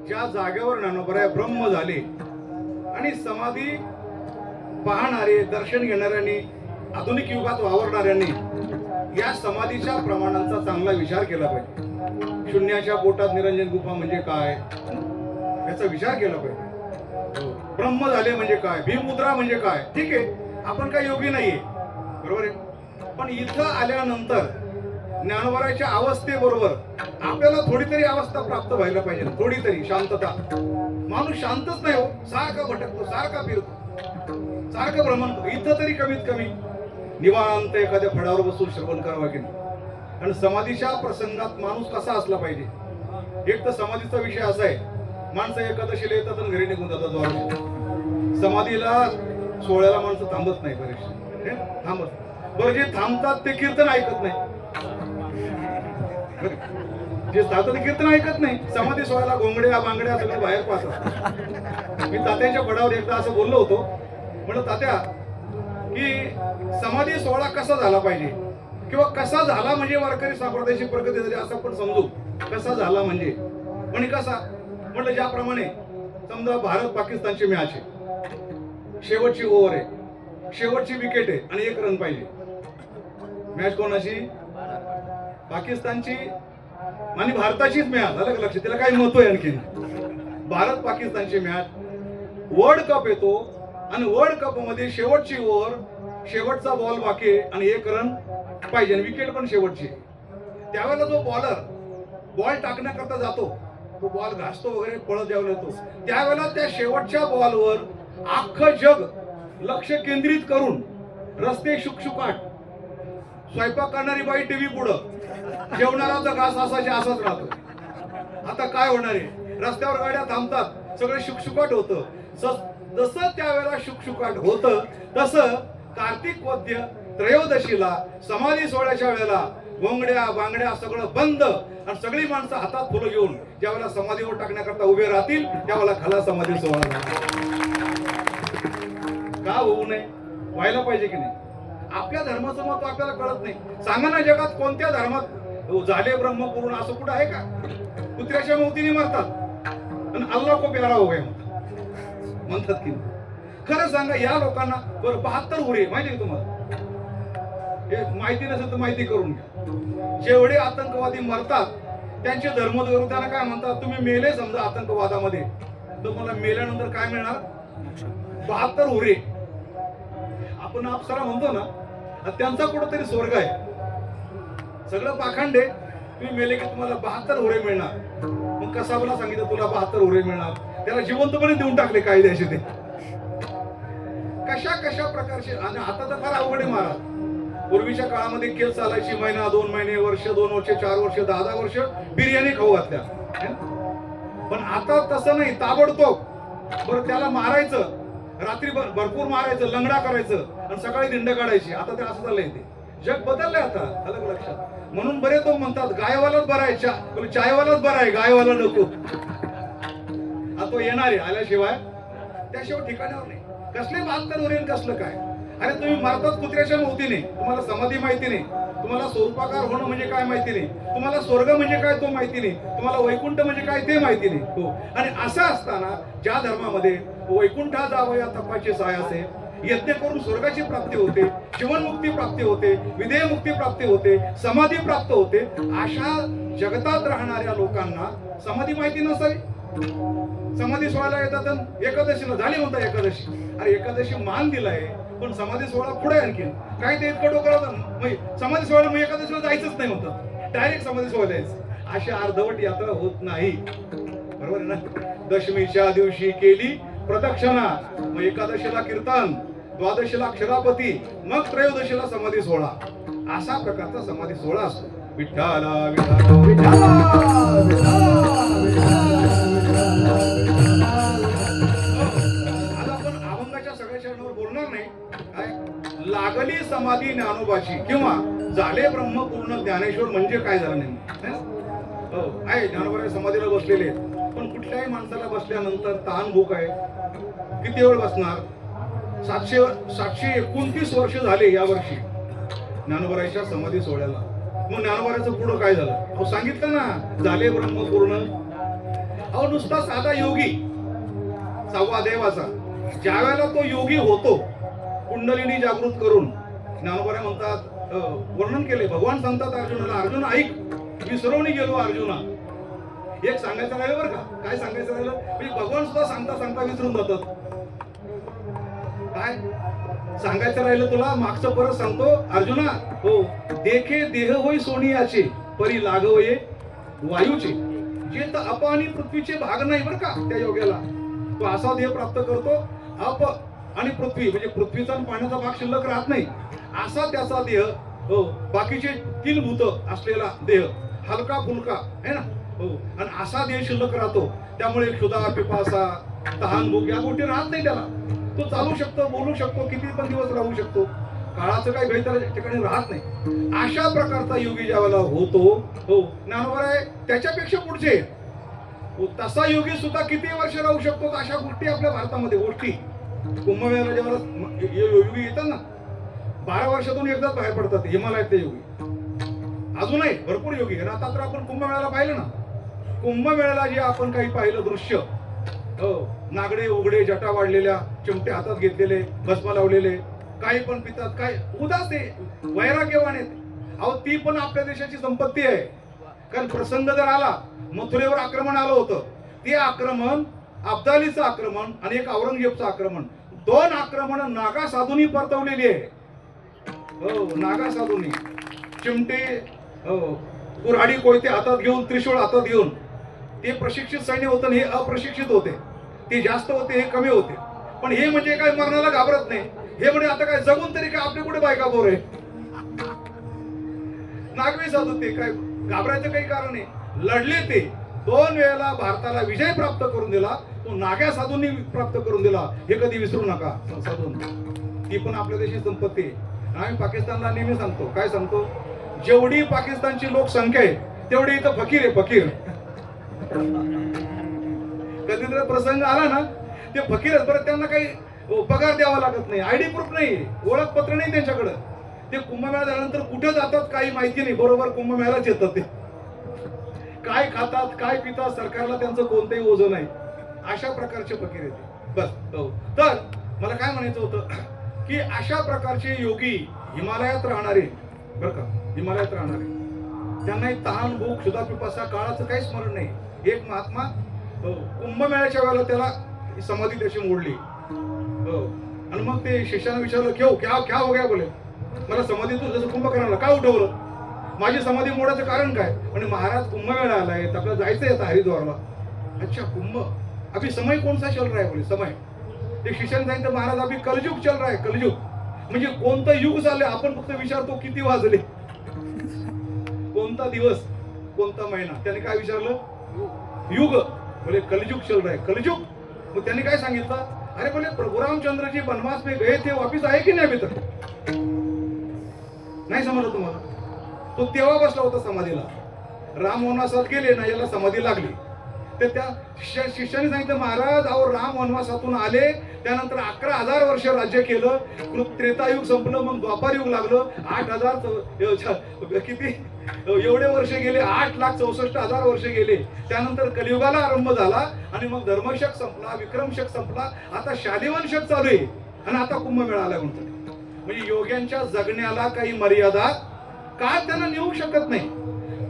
ज्या जागेवर ज्ञानोबराय ब्रह्म झाले आणि समाधी पाहणारे, दर्शन घेणाऱ्यांनी, आधुनिक युगात वावरणाऱ्यांनी या समाधीच्या प्रमाणांचा चांगला विचार केला पाहिजे. शून्याच्या पोटात निरंजन गुफा म्हणजे काय याचा विचार केला पाहिजे. ब्रह्म झाले म्हणजे काय, भीममुद्रा म्हणजे काय. ठीक आहे, आपण काय योगी नाहीये, बरोबर आहे, पण इथं आल्यानंतर ज्ञानोबरायच्या अवस्थेबरोबर आपल्याला थोडी तरी अवस्था प्राप्त व्हायला पाहिजे. थोडी तरी शांतता. माणूस शांतच नाही हो, सारखा भटकतो, सारखा फिरतो, सारखं भ्रमण करतो. इथं तरी कमीत कमी निवांत एखाद्या फळावर बसून श्रवण करावा की नाही. आणि समाधीच्या प्रसंगात माणूस कसा असला पाहिजे. एक तर समाधीचा विषय असा आहे, माणसं एकादशीला येतात आणि घरी निघून जातात द्वार. समाधीला सोहळ्याला माणसं थांबत नाही, बरेचसे थांबत. बरं, जे थांबतात ते कीर्तन ऐकत नाही. जे थांबतात ते कीर्तन ऐकत नाही. समाधी सोहळ्याला घोंगड्या बांगड्या सगळं बाहेर पाहतात. मी तात्यांच्या फडावर एकदा असं बोललो होतो, म्हणलं तात्या की समाधी सोहळा कसा झाला पाहिजे, किंवा कसा झाला म्हणजे वारकरी संप्रदायाची प्रगती झाली असं पण समजू. कसा झाला म्हणजे पण कसा, म्हटलं ज्याप्रमाणे समजा भारत पाकिस्तानची मॅच आहे, शेवटची ओव्हर आहे, शेवटची विकेट आहे आणि 1 रन पाहिजे. मॅच कोणाची? पाकिस्तानची आणि भारताचीच मॅच. अलग लक्ष, तिला काही महत्व आहे आणखी. भारत पाकिस्तानची मॅच, वर्ल्ड कप येतो आणि वर्ल्ड कप मध्ये शेवटची ओव्हर, शेवटचा बॉल बाकी आहे आणि 1 रन पाहिजे आणि विकेट पण शेवटची. त्यावेळेला जो बॉलर बॉल टाकण्याकरता जातो, तो बॉल घासतो वगैरे, पळत द्यावा येतो, त्यावेळेला त्या शेवटच्या बॉलवर अख्खं जग लक्ष केंद्रित करून, रस्ते शुकशुकाट, स्वयंपाक करणारी बाई टीव्ही पुढं, जेवणारा घास असायचे असाच राहतो. आता काय होणार आहे, रस्त्यावर गाड्या थांबतात, सगळं शुकशुकाट होतं. जसं त्यावेळेला शुकशुकाट होतं तसं कार्तिक वद्य त्रयोदशीला समाधी सोहळ्याच्या वेळेला घोंगड्या बांगड्या सगळं बंद आणि सगळी माणसं हातात फुलं घेऊन ज्यावेळेला समाधीवर टाकण्याकरता उभे राहतील, त्यावेळेला खला समाधी सोहळा का होऊ नये, व्हायला पाहिजे की नाही. आपल्या धर्माचं महत्व आपल्याला कळत नाही. सांगा ना, जगात कोणत्या धर्मात झाले ब्रह्मपूर्ण असं कुठं आहे का? कुत्र्याच्या मौतीने मरतात आणि अल्लाह को प्यारा हो गया म्हणतात की. खरं सांगा, या लोकांना बरं 72 हुरे माहिती आहे तुम्हाला? हे माहिती नसेल तर माहिती करून घ्या. जेवढे आतंकवादी मरतात त्यांचे धर्मगुरू त्यांना काय म्हणतात, तुम्ही मेले समजा आतंकवादामध्ये, तर मला मेल्यानंतर काय मिळणार? 72 हुरे. आपण अप्सरा म्हणतो ना, त्यांचा कुठंतरी स्वर्ग आहे. सगळं पाखंडे. तुम्ही मेले की तुम्हाला 72 हुरे मिळणार. मग कसा मला सांगितलं तुला 72 हुरे मिळणार? त्याला जिवंतपणे देऊन टाकले काय द्यायचे ते. कशा कशा प्रकारचे. आणि आता तर फार अवघड आहे महाराज. पूर्वीच्या काळामध्ये केस चालायची, महिना 2 महिने, वर्ष 2 वर्ष 4 वर्ष 10 वर्ष बिर्याणी खाऊ घातल्या. पण आता तसं नाही, ताबडतोब. बरं, त्याला मारायचं, रात्री भरपूर मारायचं, लंगडा करायचं आणि सकाळी दिंड काढायची. आता ते असं झालंय. ते जग बदललंय आता, अलग लक्षात. म्हणून बरे तो म्हणतात गायवालाच बरा आहे, चायवालाच बरा आहे, गायवाला नको. तो येणार आहे, आल्याशिवाय त्याशिवाय ठिकाणावर नाही. कसले 72 हुरे कसलं काय? अरे तुम्ही मारतात कुत्र्याच्या मौतीने, तुम्हाला समाधी माहिती नाही, तुम्हाला स्वरूपाकार होणं म्हणजे काय माहिती नाही, तुम्हाला स्वर्ग म्हणजे काय तो माहिती नाही, तुम्हाला वैकुंठ म्हणजे काय ते माहिती नाही. हो, आणि असं असताना ज्या धर्मामध्ये वैकुंठा जावया तपाची साय असे, यज्ञ करून स्वर्गाची प्राप्ती होते, जीवनमुक्ती प्राप्ती होते, विधेयमुक्ती प्राप्ती होते, समाधी प्राप्त होते, अशा जगतात राहणाऱ्या लोकांना समाधी माहिती नसावी. समाधी सोहळ्याला येतात, एकादशीला झाली म्हणतात एकादशी. अरे एकादशी मान दिलाय, पण समाधी सोहळा पुढे आणखी काय ते इतकं डोकं लावतात. समाधी सोहळा मग एकादशीला जायचंच नाही म्हणतात, डायरेक्ट समाधी सोहळा जायचं. अशी अर्धवट यात्रा होत नाही, बरोबर ना. दशमीच्या दिवशी केली प्रदक्षिणा, मग एकादशीला कीर्तन, द्वादशीला अक्षरापती, मग त्रयोदशीला समाधी सोहळा. असा प्रकारचा समाधी सोहळा असतो. विठ्ठला विठ्ठला विठ्ठला. आज आपण अभंगाच्या सगळ्या चरणावर बोलणार नाही. काय लागली समाधी ज्ञानोबाची, किंवा झाले ब्रह्मपूर्ण ज्ञानेश्वर म्हणजे काय झालं नाही. हो आहे, ज्ञानोबा समाधीला बसलेले आहेत, पण कुठल्याही माणसाला बसल्यानंतर तहान भूक आहे. किती वेळ बसणार? 729 वर्ष झाले या वर्षी ज्ञानोबाच्या समाधी सोहळ्याला. मग ज्ञानोबाचं पुढं काय झालं? सांगितलं ना, झाले ब्रह्मपूर्ण. अहो नुसता साधा योगी, सहावा देवाचा, ज्या वेळेला तो योगी होतो कुंडलिनी जागृत करून, ज्ञानोबा म्हणतात, वर्णन केले, भगवान सांगतात अर्जुनाला, अर्जुन ऐक, विसरवणी गेलो अर्जुना. एक सांगायचं राहिलं बरं का, काय सांगायचं राहिलं म्हणजे भगवान सुद्धा सांगता सांगता विसरून जातात. काय सांगायचं राहिलं तुला, मागचं परत सांगतो अर्जुना. हो, देखे देह होई सोनियाचे, परी लागवये वायूचे, जे तर अप आणि पृथ्वीचे भाग नाही बरं का त्या योग्याला. तो असा देह प्राप्त करतो, अप आणि पृथ्वी म्हणजे पृथ्वीचा आणि पाण्याचा भाग शिल्लक राहत नाही, असा त्याचा देह. हो, बाकीचे 3 भूत असलेला देह, हलका फुलका आहे ना. हो, आणि असा देह शिल्लक राहतो. त्यामुळे क्षुधा, पिपासा, तहान, भूक या गोष्टी राहत नाही त्याला. तो चालू शकतो, बोलू शकतो, किती पण दिवस राहू शकतो. काळाचं काही भेद त्या ठिकाणी राहत नाही. अशा प्रकारचा योगी ज्यावेळेला होतो, हो, ज्ञानोबा आहे त्याच्यापेक्षा पुढचे, तसा योगी सुद्धा किती वर्ष राहू शकतो. अशा गोष्टी आपल्या भारतामध्ये गोष्टी. कुंभमेळ्याला ज्यावेळेला योगी येतात ना, 12 वर्षातून एकदाच बाहेर पडतात हिमालयातले योगी. अजूनही भरपूर योगी. आता तर आपण कुंभमेळ्याला पाहिलं ना, कुंभमेळ्याला जे आपण काही पाहिलं दृश्य, हो, नागडे उघडे, जटा वाढलेल्या, चिमटे हातात घेतलेले, भस्म लावलेले, काही पण पितात, काय उदास ते वैराग्यवान आहेत. अहो ती पण आपल्या देशाची संपत्ती आहे. कारण प्रसंग जर आला, मथुरेवर आक्रमण आलं होतं, ते आक्रमण, अब्दालीचं आक्रमण आणि एक औरंगजेबचं आक्रमण, 2 आक्रमण नागा साधूंनी परतवलेली आहे. हो, नागा साधूंनी चिमटे, हो, कुऱ्हाडी कोयते हातात घेऊन, त्रिशूळ हातात घेऊन. ते प्रशिक्षित सैन्य होतं, हे अप्रशिक्षित होते. ते जास्त होते, हे कमी होते. पण हे म्हणजे काय मरणाला घाबरत नाही. हे म्हणजे आता काय जगून तरी काय आपले कुठे बायका बोर आहे. नागवी साधू ते काय घाबरायचं काही कारण नाही. लढले ते 2 वेळेला भारताला विजय प्राप्त करून दिला. तो नाग्या साधूंनी प्राप्त करून दिला, हे कधी विसरू नका. साधून ती पण आपल्या देशाची संपत्ती आहे. आम्ही पाकिस्तानला नेहमी सांगतो, काय सांगतो, जेवढी पाकिस्तानची लोकसंख्या आहे तेवढी इथं फकीर आहे, फकीर. कधीतरी प्रसंग आला ना, ते फकीर आहेत बरं, त्यांना काही पगार द्यावा लागत नाही, आयडी प्रूफ नाही, ओळखपत्र नाही त्यांच्याकडे. ते कुंभमेळा झाल्यानंतर कुठे जातात काही माहिती नाही, बरोबर कुंभमेळ्यालाच येतात. ते काय खातात, काय पितात, सरकारला त्यांचं कोणतंही ओझं नाही. अशा प्रकारचे फकीर आहेत बस. हो, तर मला काय म्हणायचं होतं की अशा प्रकारचे योगी हिमालयात राहणारे बरं का, हिमालयात राहणारे, त्यांना तहान, भूक, क्षुधा, पिपासा, काळाचं काही स्मरण नाही. एक महात्मा, हो, कुंभमेळ्याच्या वेळेला त्याला समाधी त्याची मोडली. हो, आणि मग ते शिष्याने विचारलं, क्या हो गया बोले, मला समाधीतून जसं कुंभकर्णाला का उठवलं, माझी समाधी मोडायचं कारण काय. म्हणजे महाराज कुंभमेळा आलाय, आपल्याला जायचंय आता हरिद्वारला. अच्छा, कुंभ, अभी समय कौन सा चल रहा है बोले, समय. ते शिष्याने सांगितलं, महाराज अभी कलयुग चल रहा है, कलयुग. म्हणजे कोणतं युग चाललंय, आपण फक्त विचारतो किती वाजले, कोणता दिवस, कोणता महिना. त्याने काय विचारलं, युग. बोले कलयुग चल रहा है, कलयुग. मग त्यांनी काय सांगितलं, अरे बोले प्रभु रामचंद्र जी वनवास में गए थे, वापिस आए की नाही अभी तक. नाही समजलं तुम्हाला. तो तेव्हा बसला होता समाधीला. राम वनवासात गेले ना, याला समाधी लागली. तर त्या शिष्याने सांगितलं, महाराज अहो राम वनवासातून आले, त्यानंतर 11,000 वर्ष राज्य केलं, त्रेतायुग संपलं, मग द्वापार युग लागलं, 8,000 किती एवढे वर्ष गेले, 8,64,000 वर्ष गेले. त्यानंतर कलियुगाला आरंभ झाला आणि मग धर्मशक संपला, विक्रमशक संपला, आता शालिवान शक चालू आहे आणि आता कुंभमेळा आला म्हणतो. म्हणजे योग्यांच्या जगण्याला काही मर्यादा काळ त्यांना नेऊ शकत नाही.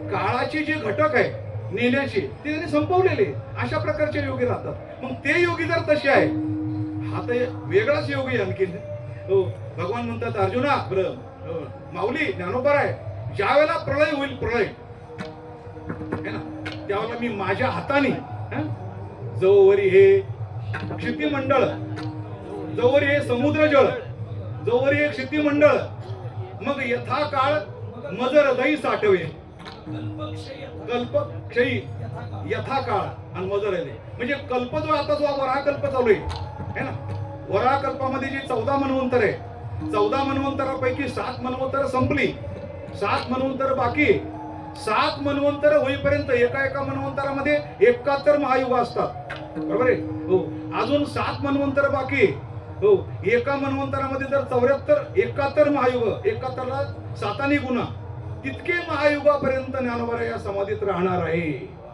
काळाची जी घटक आहे नेण्याची, ते त्यांनी संपवलेले. अशा प्रकारचे योगी राहतात. मग ते योगी जर तसे आहे, हा तर वेगळाच योगी आणखीन. हो, भगवान म्हणतात अर्जुना, माऊली, ज्ञानोबा आहे, ज्या वेळेला प्रलय होईल, प्रलय है ना, त्यावेळेला मी माझ्या हाताने जोवरी हे क्षितिमंडळ, जोवरी हे समुद्र जळ, जोवरी हे क्षितिमंडळ, मग यथा काळ मज हृदय साठवे, कल्पक्षयी यथा काळ आणि मज हृदय. म्हणजे कल्प जो आता जो वराकल्प चालू आहे ना, वराकल्पामध्ये जी 14 मन्वंतर आहे, 14 मन्वंतरापैकी 7 मन्वंतर संपली, 7 मन्वंतर बाकी. 7 मन्वंतर होईपर्यंत एका मन्वंतरामध्ये 71 महायुग असतात, बरोबर आहे. हो, अजून 7 मन्वंतर बाकी. हो, एका मन्वंतरामध्ये जर 71 महायुग, 71ला 7 गुणा, तितके महायुगापर्यंत ज्ञानोबा या समाधीत राहणार आहे.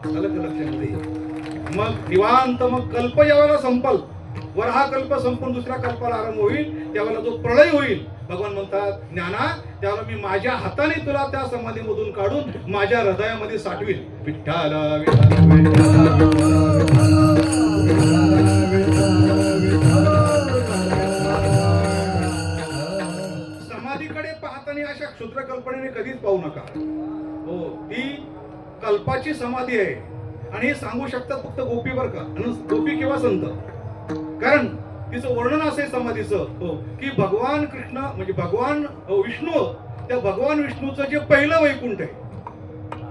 लक्षात मग निवांत मग कल्प ज्यावेळेला संपल, वर हा कल्प संपून दुसऱ्या कल्पाला आरंभ होईल, त्यावेळेला जो प्रलय होईल, भगवान म्हणतात ज्ञाना, त्यावेळेला मी माझ्या हाताने तुला त्या समाधीमधून काढून माझ्या हृदयामध्ये साठवील. विठ्ठल समाधीकडे पाहताना अशा क्षुद्र कल्पनेने कधीच पाहू नका. हो, ती कल्पाची समाधी आहे आणि हे सांगू शकतात फक्त गोपी बर का, गोपी किंवा संत. कारण तिचं वर्णन असे समाधीचं हो की भगवान कृष्ण म्हणजे भगवान विष्णू, त्या भगवान विष्णूचं जे पहिलं वैकुंठ आहे,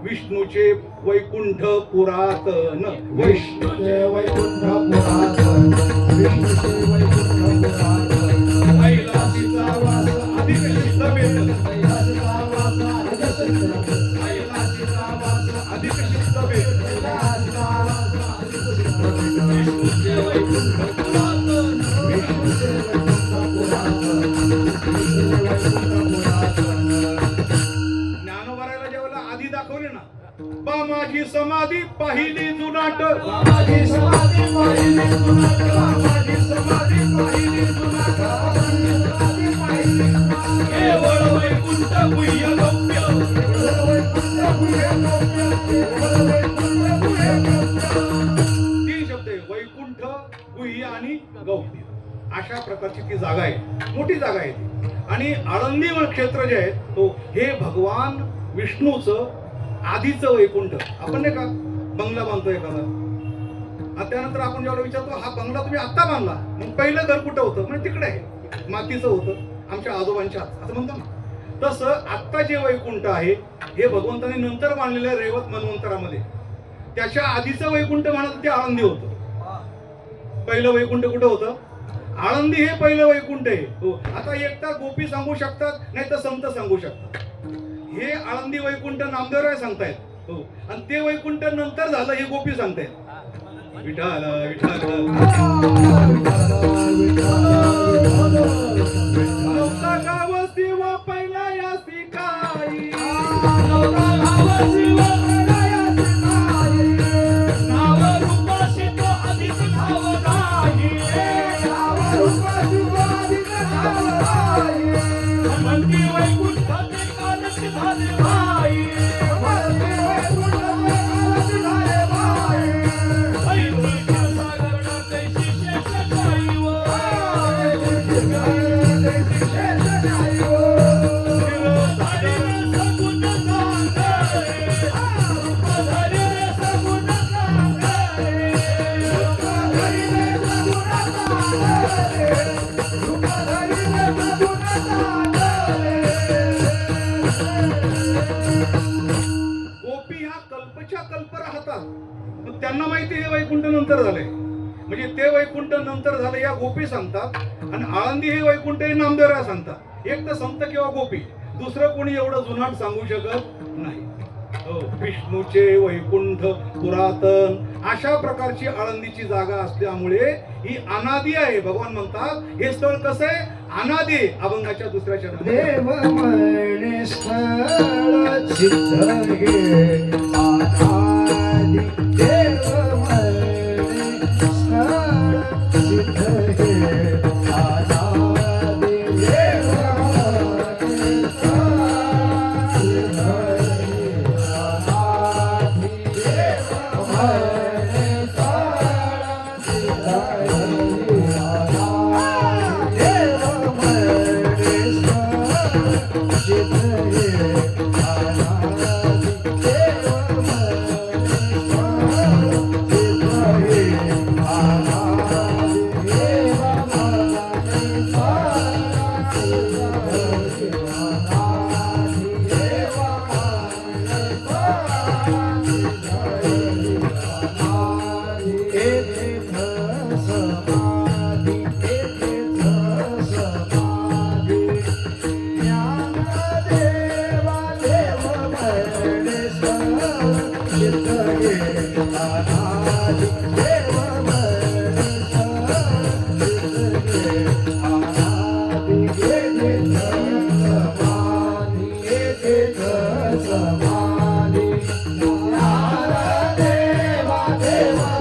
विष्णूचे वैकुंठ पुरातन, विष्णूचे वैकुंठ पुरातन, विष्णूचे वैकुंठ पुरातन, कैलासीचा वास अधिक शिस्तबेद, कैलासीचा वास अधिक शिस्तबेद, कैलासीचा वास अधिक शिस्तबेद, कैलासीचा वास अधिक शिस्तबेद, विष्णूचे वैकुंठ पुरातन, विष्णूचे वैकुंठ पुरातन, विष्णूचे वैकुंठ पुरातन. ज्ञानोबारायला जेव्हा आधी दाखवले ना, बा माझी समाधी पाहिली जुनाट, माझी समाधी पाहिली जुनाट, माझी समाधी पाहिली जुनाट, समाधी पाहिली जुनाट, केवळ वैकुंठ गुह्य गौप्य, केवळ वैकुंठ गुह्य गौप्य, केवळ वैकुंठ गुह्य गौप्य. तीन शब्द आहे, वैकुंठ, गुह्य आणि गौप्य. अशा प्रकारची ती जागा आहे, मोठी जागा आहे ती. आणि आळंदी क्षेत्र जे आहे तो हे भगवान विष्णूचं आधीचं वैकुंठ. आपण नाही का बंगला बांधतो एखादा, त्यानंतर आपण जेव्हा विचारतो हा बंगला तुम्ही आत्ता बांधला, मग पहिलं घर कुठं होतं, म्हणजे तिकडे आहे, मातीचं होतं, आमच्या आजोबांच्या हात, असं म्हणतो ना. तसं आत्ता जे वैकुंठ आहे हे भगवंताने नंतर बांधलेलं रेवत मनवंतरामध्ये, त्याच्या आधीचं वैकुंठ म्हणत ते आळंदी होतं. पहिलं वैकुंठ कुठं होतं? आळंदी हे पहिलं वैकुंठ आहे. हो, आता एकटा गोपी सांगू शकतात, नाही तर संत सांगू शकतात. हे आळंदी वैकुंठ नामदेवराय सांगतायत. हो, आणि ते वैकुंठ नंतर झालं हे गोपी सांगतायत. विठ्ठल विठ्ठल पहिला या शिकाई, कल्प राहतात, त्यांना माहिती हे वैकुंठ नंतर झालंय, म्हणजे ते वैकुंठ नंतर झालं या गोपी सांगतात, आणि आळंदी हे वैकुंठ हे नामदेवराय सांगतात. एक तर संत किंवा गोपी, दुसरं कोणी एवढं जुनाट सांगू शकत नाही. हो, विष्णूचे वैकुंठ पुरातन, अशा प्रकारची आळंदीची जागा असल्यामुळे ही अनादी आहे. भगवान म्हणतात हे स्थळ कसं आहे? अनादी. अभंगाच्या दुसऱ्या चरणात देव म्हणे स्थळ सिद्ध घे अनादी, देव म्हणे स्थळ सिद्ध घे अनादी, देव म्हणे स्थळ सिद्ध घे अनादी, देव म्हणे स्थळ सिद्ध घे अनादी, देव म्हणे स्थळ सिद्ध घे अनादी, देव समाधी, देवा देवा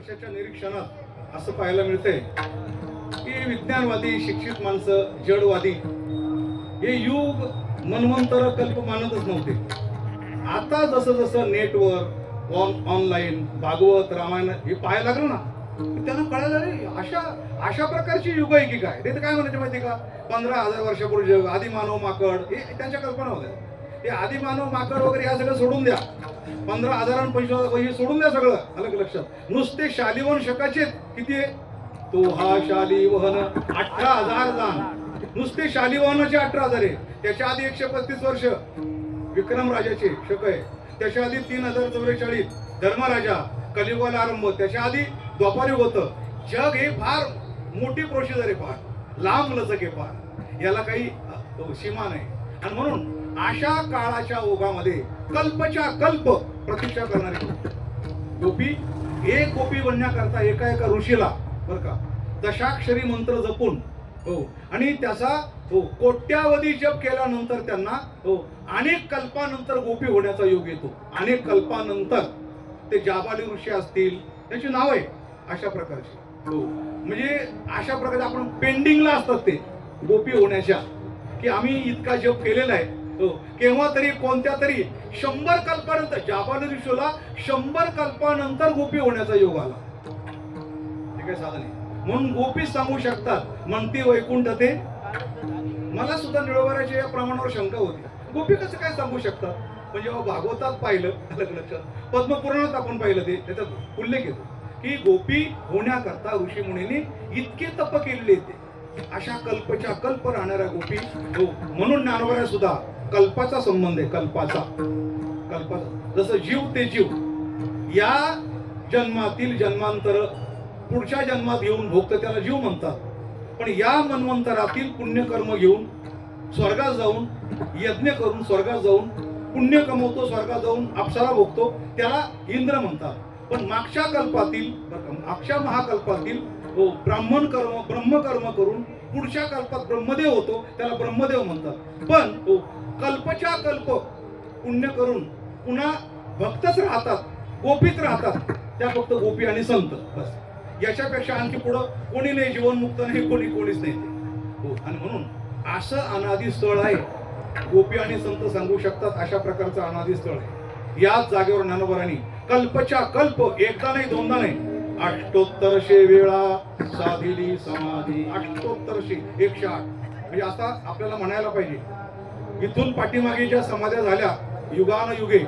वर्षाच्या निरीक्षणात असं पाहायला मिळतंय की विज्ञानवादी शिक्षित माणसं जडवादी हे युग मन्वंतर कल्प मानतच नव्हते. आता जसं जसं नेटवर ऑनलाईन भागवत रामायण हे पाहायला लागलं ना की त्यांना कळालं रे अशा प्रकारची युग आहे की काय. ते तर काय म्हणायचे माहिती का, 15,000 वर्षापूर्वी जग, आदिमानव माकड, हे त्यांच्या कल्पना होत्या. ते आदिमानव माकड वगैरे या सगळं सोडून द्या, 15,000 आणि 25,000 हे सोडून द्या सगळं. अलग लक्षात नुसते शालिवंशकाचे किती आहे, तो हा शालिवहन 18,000 जाण, नुसते शालिवहनाचे 18,000 आहे. त्याच्या आधी 135 वर्ष विक्रम राजाचे शक आहे, त्याच्या आधी 3044 धर्मराजा कलियुगाला आरंभ, त्याच्या आधी द्वापारयुग होतं. जग हे फार मोठी प्रोसिजर आहे, फार लांब लचक आहे, फार याला काही सीमा नाही. आणि म्हणून अशा काळाच्या ओघामध्ये कल्पच्या कल्प प्रतीक्षा करणारे गोपी, एक गोपी बनण्याकरता एका ऋषीला बर का दशाक्षरी मंत्र जपून आणि त्याचा कोट्यावधी जप केल्यानंतर त्यांना अनेक कल्पानंतर गोपी होण्याचा योग येतो. अनेक कल्पानंतर ते जाबाली ऋषी असतील, त्याची नाव आहे अशा प्रकारची. म्हणजे अशा प्रकारे आपण पेंडिंगला असतात ते गोपी होण्याच्या, की आम्ही इतका जप केलेला आहे. केव्हा तरी कोणत्या तरी 100 कल्पानंतर जाबाली ऋषीला 100 कल्पानंतर गोपी होण्याचा योग आला. हे काय साधन आहे. म्हणून गोपी सांगू शकतात म्हणती वैकुंठ ते. मला सुद्धा निळवऱ्याच्या या प्रमाणावर शंका होती, गोपी कसं काय सांगू शकतात. म्हणजे भागवतात पाहिलं, अलग लक्षात पद्मपुराणात आपण पाहिलं, ते त्याच्यात उल्लेख येतो की गोपी होण्याकरता ऋषी मुनींनी इतके तप केलेले ते. अशा कल्पच्या कल्प राहणाऱ्या गोपी म्हणून ज्ञानोबा सुद्धा कल्पाचा संबंध आहे. कल्पाचा जसं जीव ते जीव, या जन्मातील जन्मांतर पुढच्या जन्मात येऊन भोगतं त्याला जीव म्हणतात. पण या मन्वंतरातील पुण्यकर्म घेऊन स्वर्गात जाऊन यज्ञ करून स्वर्गात जाऊन पुण्य कमवतो, स्वर्गात जाऊन अप्सरा भोगतो, त्याला इंद्र म्हणतात. पण मागच्या कल्पातील मागच्या महाकल्पातील ब्रह्मकर्म करून पुढच्या कल्पात ब्रह्मदेव होतो, त्याला ब्रह्मदेव म्हणतात. पण कल्पच्या कल्प पुण्य करून पुन्हा भक्तच राहतात, गोपीत राहतात, त्या फक्त गोपी आणि संत बस. याच्यापेक्षा आणखी पुढं कोणी नाही, जीवनमुक्त नाही, कोणीच नाही. आणि म्हणून असं अनादी स्थळ आहे. गोपी आणि संत सांगू शकतात अशा प्रकारचं अनादी स्थळ आहे. याच जागेवर ज्ञानोबरांनी कल्पच्या कल्प एकदा नाही दोनदा नाही 8800 वेळा साधिली समाधी. 8800 108. म्हणजे आता आपल्याला म्हणायला पाहिजे, इथून पाठीमागे ज्या समाध्या झाल्या युगानुयुगे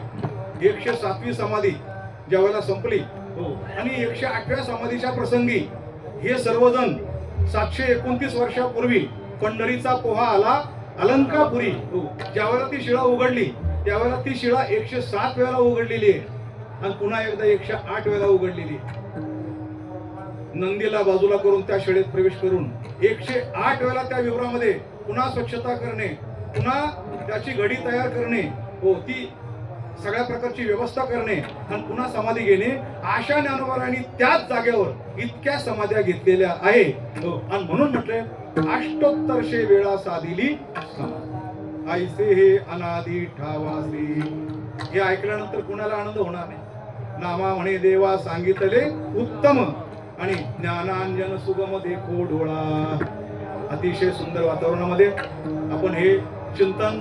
107वी समाधी ज्या वेळेला संपली आणि 108व्या समाधीच्या प्रसंगी हे सर्वजण 729 वर्षापूर्वी पंढरीचा पोहा आला अलंकापुरी, ज्यावेळेला ती शिळा उघडली त्यावेळेला ती शिळा 107 वेळा उघडलेली आहे आणि पुन्हा एकदा 108 वेळा उघडलेली. नंदीला बाजूला करून त्या शिळेत प्रवेश करून 108 वेळा त्या विवरामध्ये पुन्हा स्वच्छता करणे, पुन्हा त्याची घडी तयार करणे, ती सगळ्या प्रकारची व्यवस्था करणे आणि पुन्हा समाधी घेणे. अशा ज्ञानोबांनी त्याच जागेवर इतक्या समाध्या घेतलेल्या आहे. आणि म्हणून म्हटले 8800 वेळा साधिली समाधी. आईसे हे अनादी ठावासी. हे ऐकल्यानंतर कुणाला आनंद होणार नाही. नामा म्हणे देवा सांगितले उत्तम आणि ज्ञानांजन सुगम देखो डोळा. अतिशय सुंदर वातावरणामध्ये आपण हे चिंतन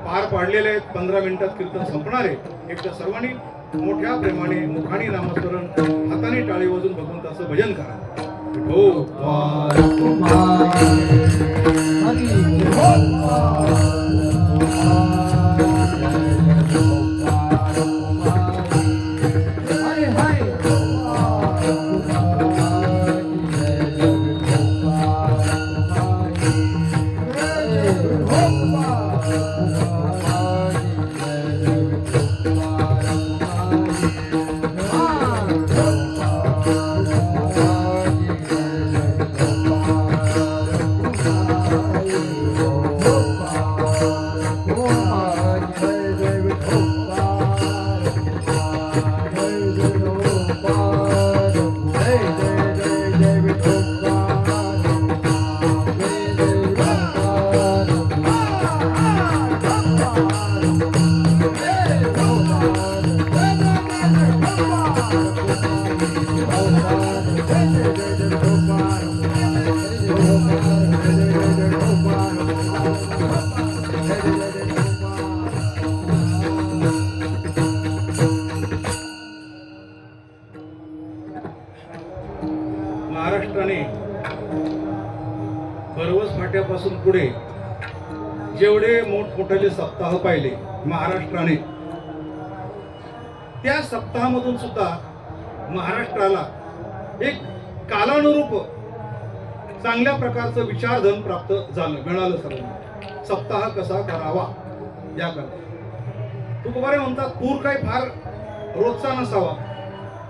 पार पाडलेले आहेत. 15 मिनिटात कीर्तन संपणार आहे. एकदा सर्वांनी मोठ्या प्रेमाने मुखाने नामस्मरण, हाताने टाळी वाजून भगवंताचं भजन करा. Oh आल्यापासून पुढे जेवढे मोठमोठे सप्ताह पाहिले महाराष्ट्राने, त्या सप्ताहामधून सुद्धा महाराष्ट्राला एक कालानुरूप चांगल्या प्रकारचं विचारधन प्राप्त झालं, मिळालं. सर्व सप्ताह कसा करावा याकरता तुकोबारे म्हणतात, पूर काही फार रोजचा नसावा,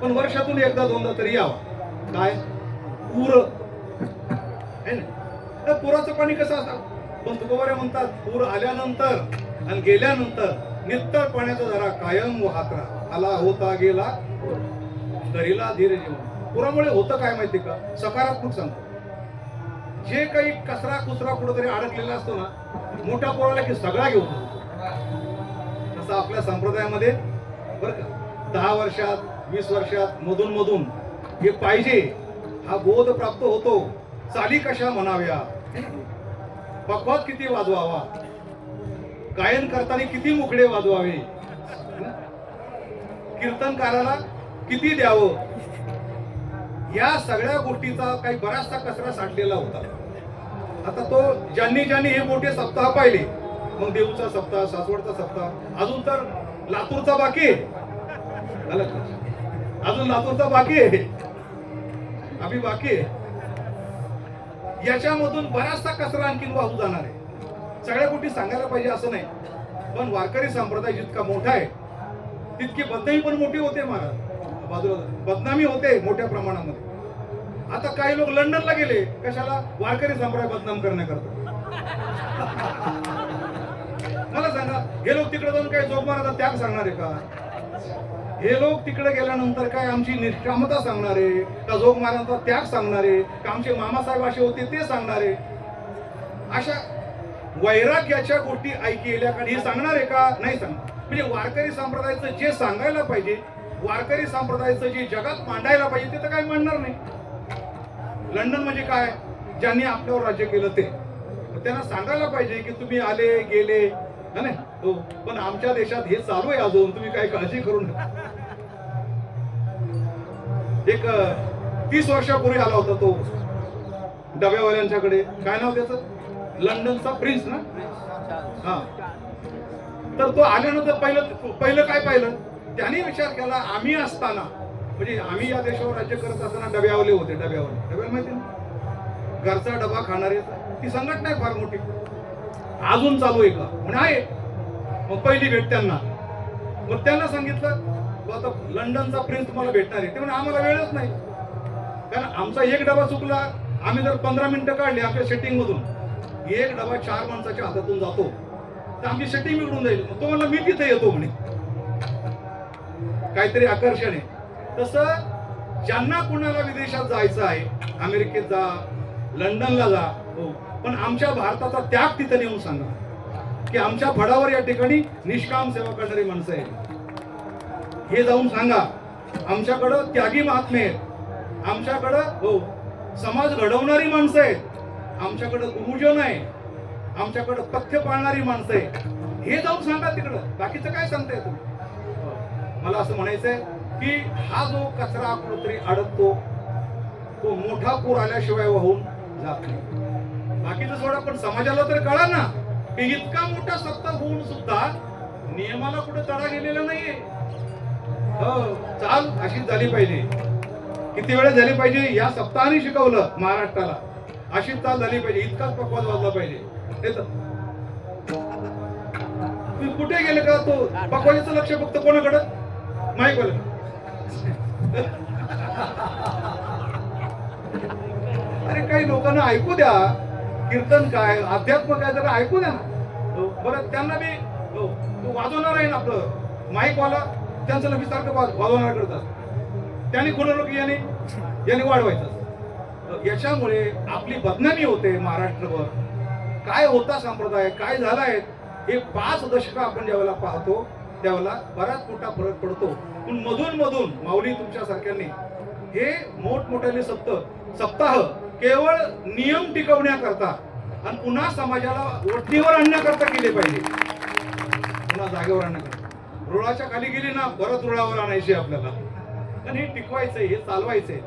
पण वर्षातून एकदा दोनदा तरी यावा. काय पूर आहे ना, तर पुराचं पाणी कसं असावं, पण तुकोबारे म्हणतात, पूर आल्यानंतर आणि गेल्यानंतर नित्तर पाण्याचा जरा कायम वाहत राहा. आला होता गेला दरीला धीर जीवन. पुरामुळे होतं काय माहिती का, सकारात्मक सांगतो, जे काही कचरा कुचरा कुठेतरी अडकलेला असतो ना, मोठा पूर आला की सगळा घेऊन जातो. तसं आपल्या संप्रदायामध्ये बरं का, 10 वर्षात 20 वर्षात मधून मधून हे पाहिजे, हा बोध प्राप्त होतो. चाली कशा म्हणाव्या, पक्वात किती वाजवावा, गायन करताना किती मुखडे वाजवावे, कीर्तनकाराला किती द्यावं, या सगळ्या गोष्टीचा काही बराचसा कचरा साठलेला होता. आता तो ज्यांनी हे मोठे सप्ताह पाहिले, मग देऊचा सप्ताह, सासवडचा सप्ताह, अजून तर लातूरचा बाकी आहे, अजून लातूरचा बाकी आहे, आम्ही बाकी आहे. याच्यामधून बराचसा कचरा आणखीन वाहू जाणार आहे. सगळ्या गोष्टी सांगायला पाहिजे असं नाही, पण वारकरी संप्रदाय जितका मोठा आहे तितकी बदनामी पण मोठी होते. महाराज बाजूला बदनामी होते मोठ्या प्रमाणामध्ये. आता काही लोक लंडनला गेले, कशाला, वारकरी संप्रदाय बदनाम करण्याकरता. मला सांगा, हे लोक तिकडे जाऊन काय जोगमाराचा त्याग सांगणार आहे का? हे लोक तिकडे गेल्यानंतर काय आमची निष्कामता सांगणार आहे का, जोगमारांचा त्याग सांगणार आहे का, आमचे मामासाहेब असे होते ते सांगणार आहे? अशा वैराग्याच्या गोष्टी ऐकल्या का हे सांगणार आहे का? नाही सांगणार. म्हणजे वारकरी संप्रदायाचं जे सांगायला पाहिजे, वारकरी संप्रदायाचं जे जगात मांडायला पाहिजे ते तर काही मांडणार नाही. लंडन म्हणजे काय, ज्यांनी आपल्यावर राज्य केलं ते, त्यांना सांगायला पाहिजे की तुम्ही आले गेले नाही, पण आमच्या देशात हे चालू आहे अजून, तुम्ही काही काळजी करू नका. एक 30 वर्षापूर्वी आला होता तो डब्यावाल्यांच्याकडे, काय नाव त्याचं, लंडनचा प्रिन्स ना, हा. तर तो आल्यानंतर पहिलं काय पाहिलं, त्याने विचार केला, आम्ही असताना, म्हणजे आम्ही या देशावर राज्य करत असताना डब्यावाले होते. डब्यावाले माहिती ना, घरचा डबा खाणारे, ती संघटना आहे फार मोठी, अजून चालू आहे का म्हणजे आहे. मग पहिली भेट त्यांना, मग त्यांना सांगितलं आता लंडनचा प्रिन्स तुम्हाला भेटणार आहे. ते म्हणजे आम्हाला वेळच नाही, कारण आमचा एक डबा चुकला, आम्ही जर 15 मिनिटं काढली आपल्या सेटिंग मधून, एक डबा 4 माणसाच्या हातातून जातो तर आमची सेटिंग बिघडून जाईल. तो म्हणला मी तिथे येतो म्हणे, काहीतरी आकर्षण आहे. तसं ज्यांना कुणाला विदेशात जायचं आहे, अमेरिकेत जा, लंडनला जा, पण आमच्या भारताचा त्याग तिथे नेऊन सांगा की आमच्या फडावर या ठिकाणी निष्काम सेवा करणारी माणसं आहेत, हे जाऊन सांगा. आमच्याकडं त्यागी महात्मे आहेत, आमच्याकडं समाज घडवणारी माणसं आहेत, आमच्याकडं गुरुजन आहे, आमच्याकडं पथ्य पाळणारी माणसं आहे, हे जाऊन सांगा तिकडं. बाकीचं काय सांगताय तुम्ही? मला असं म्हणायचंय की हा जो कचरा कुठेतरी अडकतो, तो मोठा पूर आल्याशिवाय वाहून जात नाही. बाकीचं सोडा, पण समाजाला तर कळा ना की इतका मोठा सत्ता होऊन सुद्धा नियमाला कुठे तडा गेलेला नाहीये. चाल अशीच झाली पाहिजे, किती वेळा झाली पाहिजे, या सप्ताहाने शिकवलं महाराष्ट्राला. अशीच चाल झाली पाहिजे, इतकाच पक्वाद वाजला पाहिजे. कुठे गेले का तो पक्वाद्याचं लक्ष फक्त कोणाकडं, माईक वाला. अरे काही लोकांना ऐकू द्या, कीर्तन काय, अध्यात्म काय, जरा ऐकू द्या ना. बरं त्यांना बी तो वाजवणार आहे ना, आपलं माईकवाला त्यांचं लक्ष सारखं वाजवणार करतात, त्यांनी कोणा लोक याने वाढवायचं. याच्यामुळे आपली बदनामी होते महाराष्ट्रभर. काय होता संप्रदाय, काय झालाय, हे 5 दशकं आपण ज्यावेळेला पाहतो त्यावेळेला बराच मोठा फरक पडतो. पण मधून मधून माऊली तुमच्या सारख्यांनी हे मोठमोठ्याले सप्ताह केवळ नियम टिकवण्याकरता आणि पुन्हा समाजाला ओढणीवर आणण्याकरता केले पाहिजे, पुन्हा जागेवर आणण्याकरता. रुळाच्या खाली गेली ना, परत रुळावर आणायची आपल्याला. पण हे टिकवायचंय, हे चालवायचंय,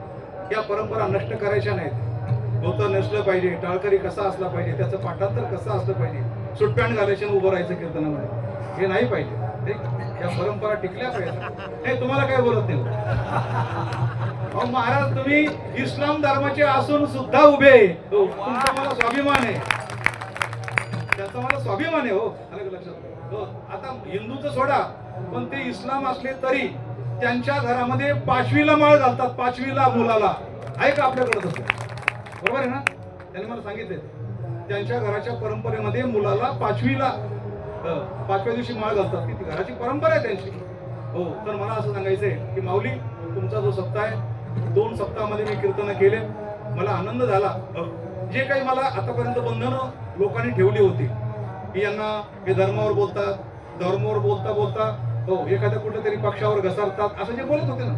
या परंपरा नष्ट करायच्या नाहीत. धोतर नेसलं पाहिजे, टाळकरी कसा असला पाहिजे, त्याचं पाठांतर कसं असलं पाहिजे, सुटपॅन्ट घालायचं उभं राहायचं कीर्तनामध्ये, हे नाही पाहिजे. ठीक? त्या परंपरा टिकल्या पाहिजे. हे तुम्हाला काय बोलत नाही. अहो महाराज, तुम्ही इस्लाम धर्माचे असून सुद्धा उभे आहे. हो, तुमचा मला स्वाभिमान आहे, त्याचा मला स्वाभिमान आहे. हो, आलं का लक्षात? हो, आता हिंदूचं सोडा, पण ते इस्लाम असले तरी त्यांच्या घरामध्ये 5वीला माळ घालतात, 5वीला मुलाला. आहे का आपल्याकडे तसं? बरोबर आहे ना? त्यांनी मला सांगितले त्यांच्या घराच्या परंपरेमध्ये मुलाला 5वीला 5व्या दिवशी माळ घालतात. ती घराची परंपरा आहे त्यांची. हो, तर मला असं सांगायचंय की माऊली, तुमचा जो सप्ताह आहे, 2 सप्ताहामध्ये मी कीर्तन केले, मला आनंद झाला. जे काही मला आतापर्यंत बंधनं लोकांनी ठेवली होती की यांना हे धर्मावर बोलतात, धर्मावर बोलता बोलता हो एखाद्या कुठल्या तरी पक्षावर घसरतात, असं जे बोलत होते ना,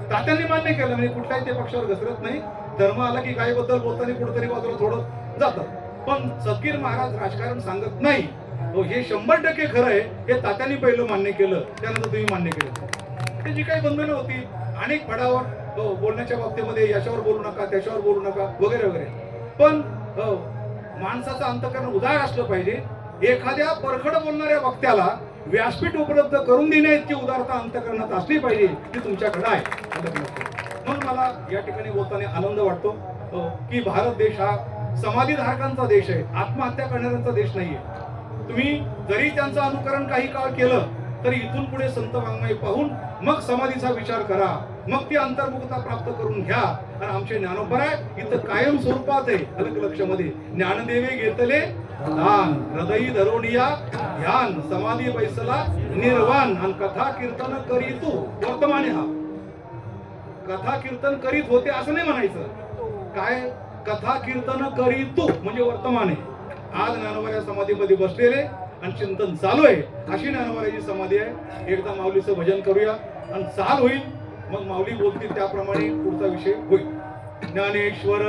तात्यांनी मान्य केलं, म्हणजे कुठल्याही ते पक्षावर घसरत नाही. धर्म आला की गायबद्दल बोलताना कुठेतरी बाजूला थोडं जातात. पण सदगीर महाराज राजकारण सांगत नाही. हो, हे 100% खरं आहे. हे तात्यांनी पहिलं मान्य केलं, त्यानंतर तुम्ही मान्य केलं. ते जी काही बंधनं होती अनेक फडावर, हो, बोलण्याच्या बाबतीमध्ये याच्यावर बोलू नका, त्याच्यावर बोलू नका, वगैरे वगैरे. पण हो, माणसाचं अंतःकरण उदार असलं पाहिजे. एखाद्या परखड बोलणाऱ्या वक्त्याला व्यासपीठ उपलब्ध करून देण्याची उदारता अंतःकरणात असली पाहिजे, ती तुमच्याकडे आहे. म्हणून मला या ठिकाणी बोलताना आनंद वाटतो की भारत देश हा समाधीधारकांचा देश आहे, आत्महत्या करणाऱ्यांचा देश नाहीये. तुम्ही जरी त्यांचं अनुकरण काही काळ केलं तरी इथून पुढे संत वाङ्मय पाहून मग समाधीचा विचार करा, मग ती अंतर्मुखता प्राप्त करून घ्या. आणि आमचे ज्ञानोबा आहे इथं कायम स्वरूपात आहे. अलग लक्षामध्ये ज्ञानदेवे घेतले दान, हृदयी धरोनिया ध्यान, समाधी बैसला निर्वाण. आणि कथा कीर्तन करी तू वर्तमाने. हा कथा कीर्तन करीत होते असं नाही म्हणायचं. काय कथा कीर्तन करी तू म्हणजे वर्तमान आहे. आज ज्ञानोबा समाधीमध्ये बसलेले आणि चिंतन चालू आहे, अशी ज्ञानोबाची समाधी आहे. एकदा माऊलीचं भजन करूया आणि चाल होईल, मग माऊली बोलतील त्याप्रमाणे पुढचा विषय होईल. ज्ञानेश्वर